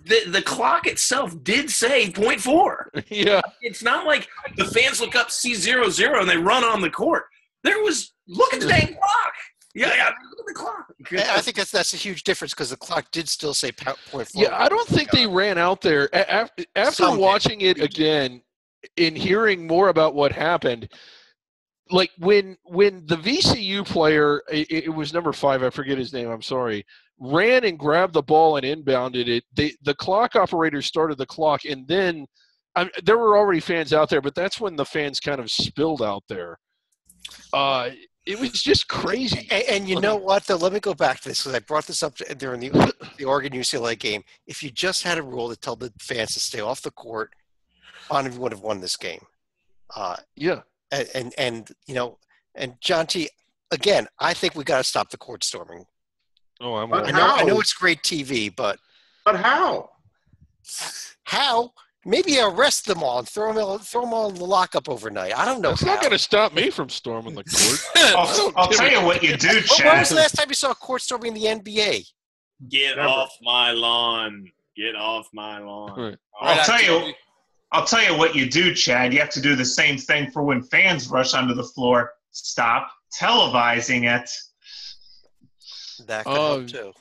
the clock itself did say 0.4. Yeah. It's not like the fans look up, see 0-0, and they run on the court. Look at the dang clock. Yeah, look at the clock. I think that's a huge difference because the clock did still say 0.4. Yeah, I don't think they ran out there. After watching it again and hearing more about what happened, like when the VCU player, it was number 5, I forget his name, I'm sorry, ran and grabbed the ball and inbounded it, the clock operator started the clock, and then there were already fans out there, but that's when the fans kind of spilled out there. It was just crazy. And you know what, though? Let me go back to this because I brought this up during the Oregon-UCLA game. If you just had a rule that told the fans to stay off the court, Bonneville would have won this game. Yeah. And John T., again, I think we got to stop the court storming. Oh, I know it's great TV, but how? How? Maybe arrest them all and throw them all in the lockup overnight. I don't know. It's not going to stop me from storming the court. I'll tell you what you do, Chad. When was the last time you saw a court storming the NBA? Get off my lawn. Get off my lawn. Right. I'll tell you what you do, Chad. You have to do the same thing for when fans rush onto the floor. Stop televising it. That could help too.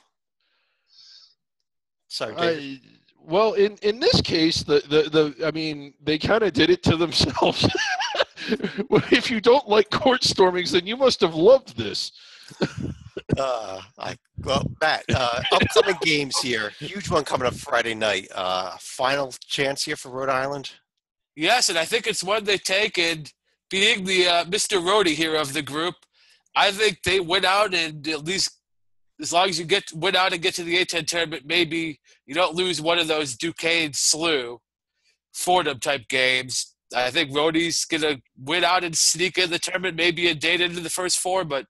Sorry, David. Well, in this case, I mean, they kind of did it to themselves. If you don't like court stormings, then you must have loved this. Matt, upcoming games here. Huge one coming up Friday night. Final chance here for Rhode Island? Yes, and I think it's one they take. And being the Mr. Rhodey here of the group, I think they win out, and at least as long as you win out and get to the A-10 tournament, maybe you don't lose one of those Duquesne, SLU, Fordham type games. I think Rhodey's going to win out and sneak in the tournament, maybe a date into the first 4, but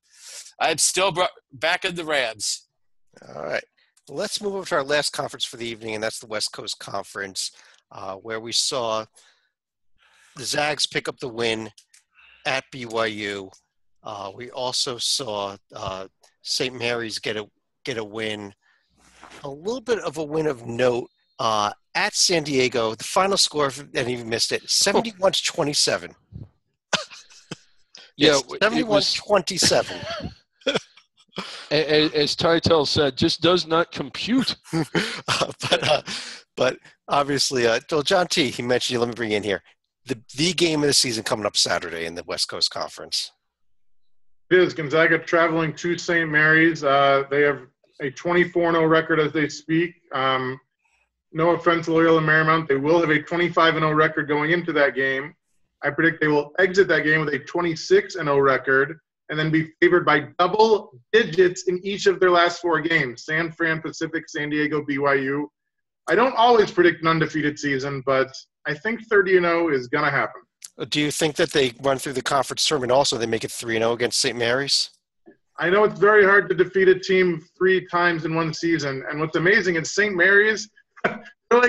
I'm still back in the Rams. All right. Let's move over to our last conference for the evening, and that's the West Coast Conference, where we saw the Zags pick up the win at BYU. We also saw St. Mary's get a win, a little bit of a win of note at San Diego. The final score, and you missed it, 71-27. Yeah, 71-27. As Tytel said, just does not compute. But obviously, John T., he mentioned you. Let me bring you in here. The game of the season coming up Saturday in the West Coast Conference. It is Gonzaga traveling to St. Mary's. They have a 24-0 record as they speak. No offense to Loyola Marymount. They will have a 25-0 record going into that game. I predict they will exit that game with a 26-0 record and then be favored by double digits in each of their last 4 games: San Fran, Pacific, San Diego, BYU. I don't always predict an undefeated season, but I think 30-0 is going to happen. Do you think that they run through the conference tournament also? They make it 3-0 against St. Mary's? I know it's very hard to defeat a team 3 times in one season. And what's amazing is St. Mary's, they're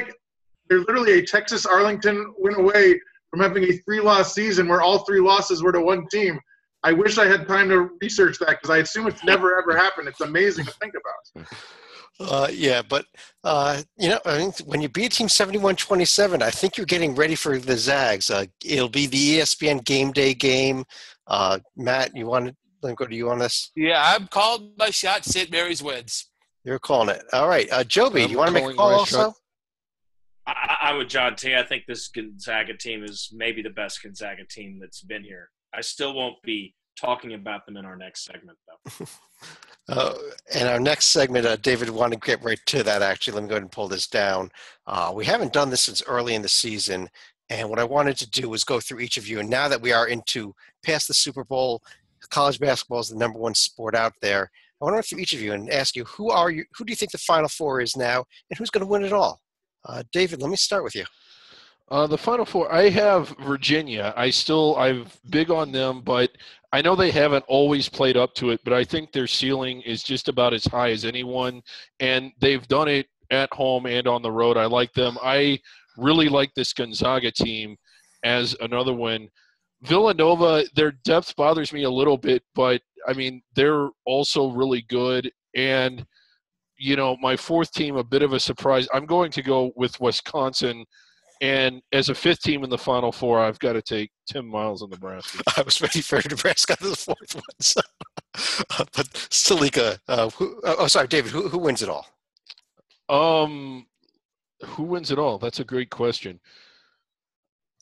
literally a Texas Arlington win away from having a 3-loss season where all 3 losses were to one team. I wish I had time to research that because I assume it's never, ever happened. It's amazing to think about. I think when you beat a team 71-27, I think you're getting ready for the Zags. It'll be the ESPN Game Day game. Matt, let me go to you on this. Yeah, I'm calling my shot. St. Mary's wins. You're calling it. All right. Joby, do you want to make a call also? I would, John T. I think this Gonzaga team is maybe the best Gonzaga team that's been here. I still won't be talking about them in our next segment, though. In our next segment, David, want to get right to that, actually. Let me go ahead and pull this down. We haven't done this since early in the season, and what I wanted to do was go through each of you. And now that we are past the Super Bowl, college basketball is the number 1 sport out there. I want to go through each of you and ask you, who do you think the Final Four is now, and who's going to win it all? David, let me start with you. The Final Four, I have Virginia. I'm big on them, but I know they haven't always played up to it, but I think their ceiling is just about as high as anyone, and they've done it at home and on the road. I like them. I really like this Gonzaga team as another one. Villanova, their depth bothers me a little bit, but, I mean, they're also really good. And, you know, my fourth team, a bit of a surprise. I'm going to go with Wisconsin. And as a fifth team in the Final Four, I've got to take Tim Miles in Nebraska. I was ready for Nebraska as the fourth one. So. But Salika, sorry, David, who wins it all? Who wins it all? That's a great question.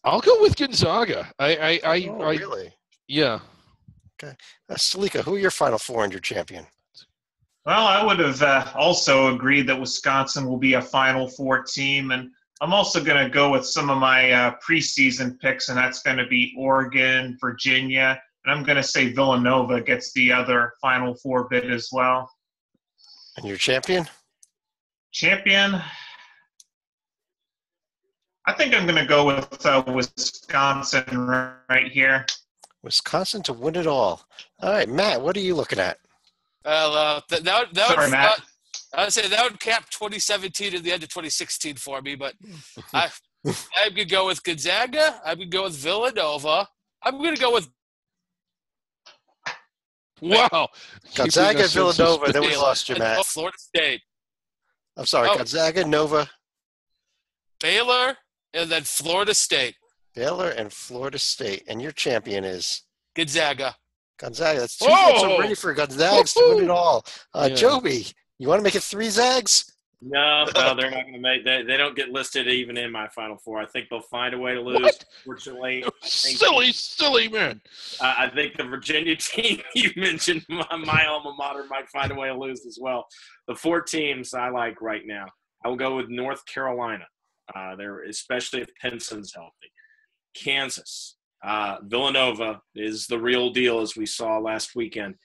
I'll go with Gonzaga. Really? Yeah. Okay. Salika, who are your Final Four and your champion? Well, I would have also agreed that Wisconsin will be a Final Four team, and I'm also going to go with some of my preseason picks, and that's going to be Oregon, Virginia, and I'm going to say Villanova gets the other Final Four bid as well. And your champion? Champion, I think I'm going to go with Wisconsin right here. Wisconsin to win it all. All right, Matt, what are you looking at? Well, Sorry, Matt. I would say that would cap 2017 and the end of 2016 for me, but I could go with Gonzaga. I could go with Villanova. I'm going to go with Wow. Gonzaga, Villanova, then we lost you, Matt. Florida State. I'm sorry, Gonzaga, Nova. Baylor, and then Florida State. Baylor and Florida State. And your champion is? Gonzaga. Gonzaga. That's two votes already for Gonzaga to win it all. Yeah. Joby, you want to make it 3 Zags? No, they're not going to make that. They don't get listed even in my Final Four. I think they'll find a way to lose. What? Fortunately, Silly man. I think the Virginia team you mentioned, my alma mater, might find a way to lose as well. The 4 teams I like right now, I will go with North Carolina. They're especially if Penson's healthy. Kansas, Villanova is the real deal, as we saw last weekend.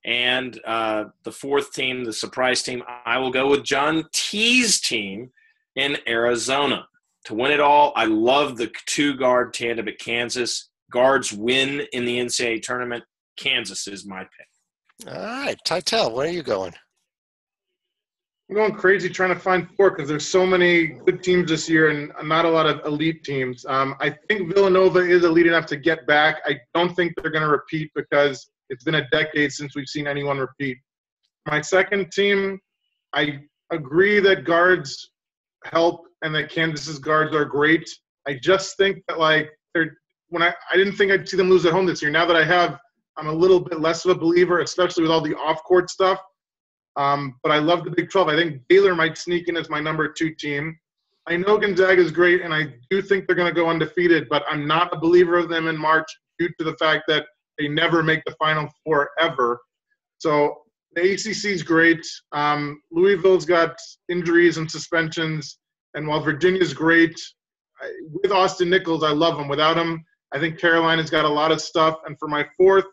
And the 4th team, the surprise team, I will go with John T's team in Arizona. To win it all, I love the 2-guard tandem at Kansas. Guards win in the NCAA tournament. Kansas is my pick. All right. Titel, where are you going? I'm going crazy trying to find 4 because there's so many good teams this year and not a lot of elite teams. I think Villanova is elite enough to get back. I don't think they're going to repeat because it's been a decade since we've seen anyone repeat. My second team, I agree that guards help and that Kansas's guards are great. I just think that I didn't think I'd see them lose at home this year. Now that I have, I'm a little bit less of a believer, especially with all the off-court stuff. But I love the Big 12. I think Baylor might sneak in as my number 2 team. I know Gonzaga is great, and I do think they're going to go undefeated, but I'm not a believer of them in March due to the fact that they never make the Final Four ever. So the ACC is great. Louisville's got injuries and suspensions, and while Virginia's great, with Austin Nichols, I love him. Without him, I think Carolina's got a lot of stuff. And for my 4th,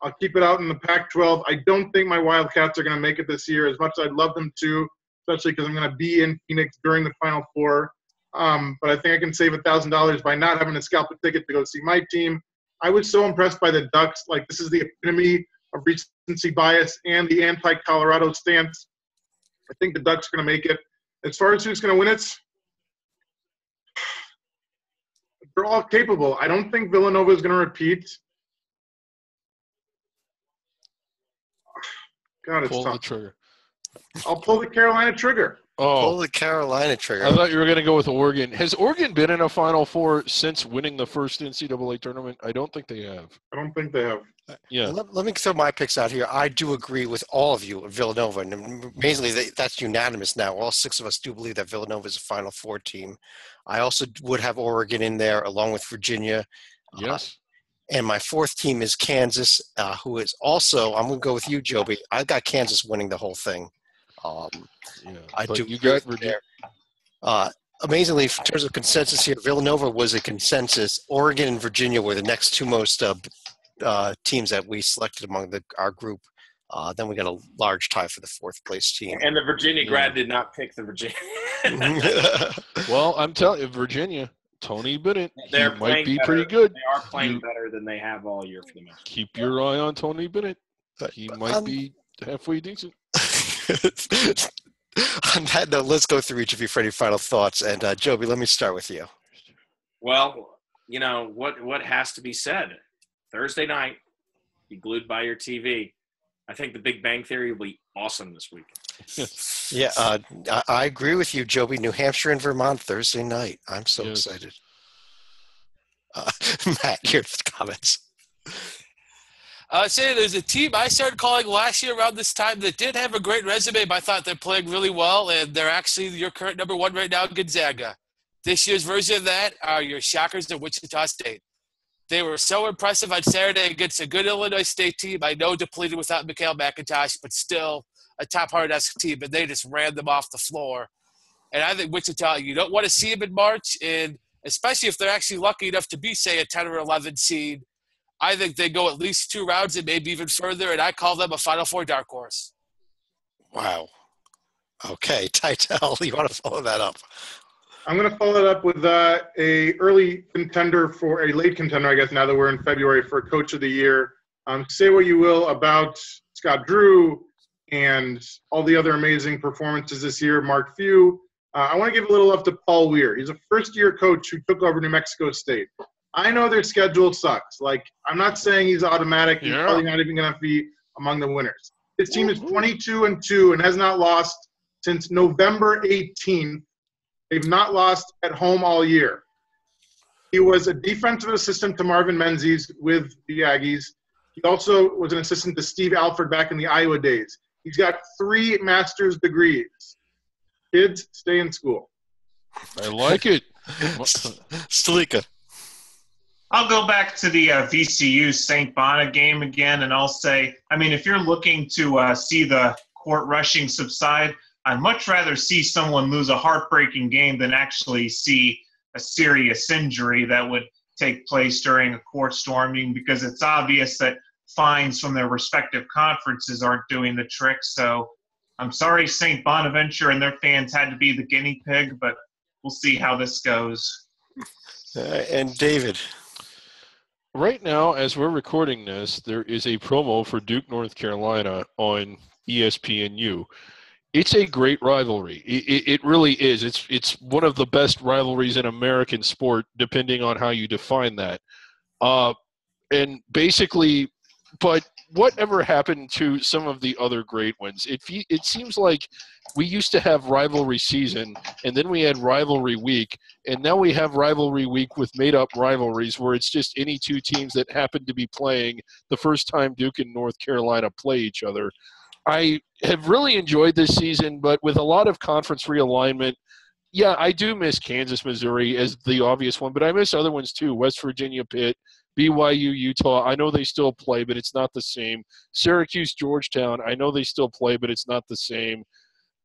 I'll keep it out in the Pac-12. I don't think my Wildcats are going to make it this year as much as I'd love them to, especially because I'm going to be in Phoenix during the Final Four. But I think I can save $1,000 by not having to scalp a ticket to go see my team. I was so impressed by the Ducks. Like, this is the epitome of recency bias and the anti-Colorado stance. I think the Ducks are going to make it. As far as who's going to win it, they're all capable. I don't think Villanova is going to repeat. God, it's Pull tough. the trigger. I'll pull the Carolina trigger. Pull Oh, the Carolina trigger. I thought you were going to go with Oregon. Has Oregon been in a Final Four since winning the first NCAA tournament? I don't think they have. I don't think they have. Yeah. Let me throw my picks out here. I do agree with all of you at Villanova, and amazingly, that's unanimous now. All 6 of us do believe that Villanova is a Final Four team. I also would have Oregon in there along with Virginia. Yes. And my 4th team is Kansas, who is also, I'm going to go with you, Joby. I've got Kansas winning the whole thing. Yeah. I But do. you got Virginia. Amazingly, in terms of consensus here, Villanova was a consensus. Oregon and Virginia were the next 2 most teams that we selected among our group. Then we got a large tie for the 4th place team. And the Virginia grad did not pick the Virginia. Well, I'm telling you, Virginia, Tony Bennett, he They're might playing be better. pretty good. They are playing better than they have all year for the most. Keep your eye on Tony Bennett. But, He might be halfway decent. On that note, let's go through each of you for any final thoughts. And Joby, let me start with you. Well, you know what has to be said. Thursday night, be glued by your TV. I think The Big Bang Theory will be awesome this week. Yeah, I agree with you, Joby. New Hampshire and Vermont Thursday night. I'm so excited. Matt, your comments. Say there's a team I started calling last year around this time that did have a great resume, but I thought they're playing really well, and they're actually your current number one right now, Gonzaga. This year's version of that are your Shockers at Wichita State. They were so impressive on Saturday against a good Illinois State team. I know depleted without Mikhail McIntosh, but still a top 100-esque team, and they just ran them off the floor. And I think Wichita, you don't want to see them in March, and especially if they're actually lucky enough to be, say, a 10 or 11 seed. I think they go at least 2 rounds and maybe even further, and I call them a Final Four dark horse. Wow. Okay, Titel, you want to follow that up? I'm going to follow it up with a late contender, I guess, now that we're in February, for Coach of the Year. Say what you will about Scott Drew and all the other amazing performances this year, Mark Few. I want to give a little love to Paul Weir. He's a first-year coach who took over New Mexico State. I know their schedule sucks. Like, I'm not saying he's automatic. He's probably not even going to be among the winners. His team is 22-2 and has not lost since November 18th. They've not lost at home all year. He was a defensive assistant to Marvin Menzies with the Aggies. He also was an assistant to Steve Alford back in the Iowa days. He's got 3 master's degrees. Kids, stay in school. I like it. Stalika. I'll go back to the VCU St. Bona game again, and I'll say, I mean, if you're looking to see the court rushing subside, I'd much rather see someone lose a heartbreaking game than actually see a serious injury that would take place during a court storming, because it's obvious that fines from their respective conferences aren't doing the trick. So I'm sorry St. Bonaventure and their fans had to be the guinea pig, but we'll see how this goes. And David. Right now, as we're recording this, there is a promo for Duke, North Carolina on ESPNU. It's a great rivalry. It really is. It's one of the best rivalries in American sport, depending on how you define that. And basically, but whatever happened to some of the other great ones? It seems like we used to have rivalry season, and then we had rivalry week, and now we have rivalry week with made-up rivalries where it's just any 2 teams that happen to be playing the first time Duke and North Carolina play each other. I have really enjoyed this season, but with a lot of conference realignment, yeah, I do miss Kansas, Missouri as the obvious one, but I miss other ones too. West Virginia, Pitt, BYU, Utah. I know they still play, but it's not the same. Syracuse, Georgetown. I know they still play, but it's not the same.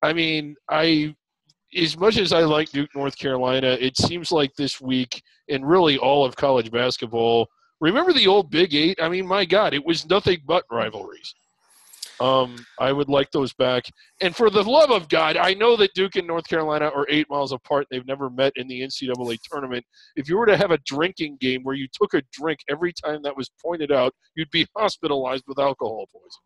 I mean, as much as I like Duke, North Carolina, it seems like this week and really all of college basketball, remember the old Big Eight? I mean, my God, it was nothing but rivalries. I would like those back. And for the love of God, I know that Duke and North Carolina are 8 miles apart. They've never met in the NCAA tournament. If you were to have a drinking game where you took a drink every time that was pointed out, you'd be hospitalized with alcohol poisoning.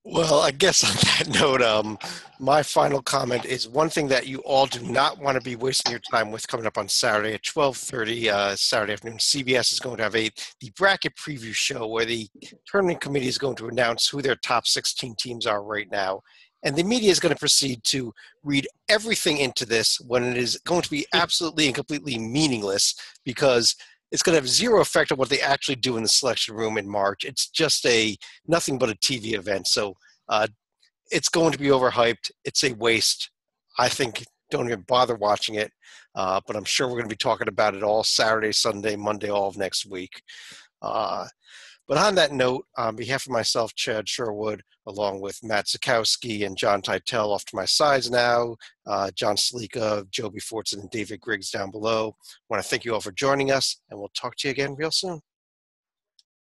Well, I guess on that note, my final comment is one thing that you all do not want to be wasting your time with coming up on Saturday at 12:30 Saturday afternoon. CBS is going to have the bracket preview show where the tournament committee is going to announce who their top 16 teams are right now. And the media is going to proceed to read everything into this when it is going to be absolutely and completely meaningless, because it's going to have zero effect on what they actually do in the selection room in March. It's just nothing but a TV event. So it's going to be overhyped. It's a waste. I think don't even bother watching it. But I'm sure we're going to be talking about it all Saturday, Sunday, Monday, all of next week. But on that note, on behalf of myself, Chad Sherwood, along with Matt Zukowski and John Titel off to my sides now, John Stalika, Joby Fortson, and David Griggs down below, I want to thank you all for joining us, and we'll talk to you again real soon.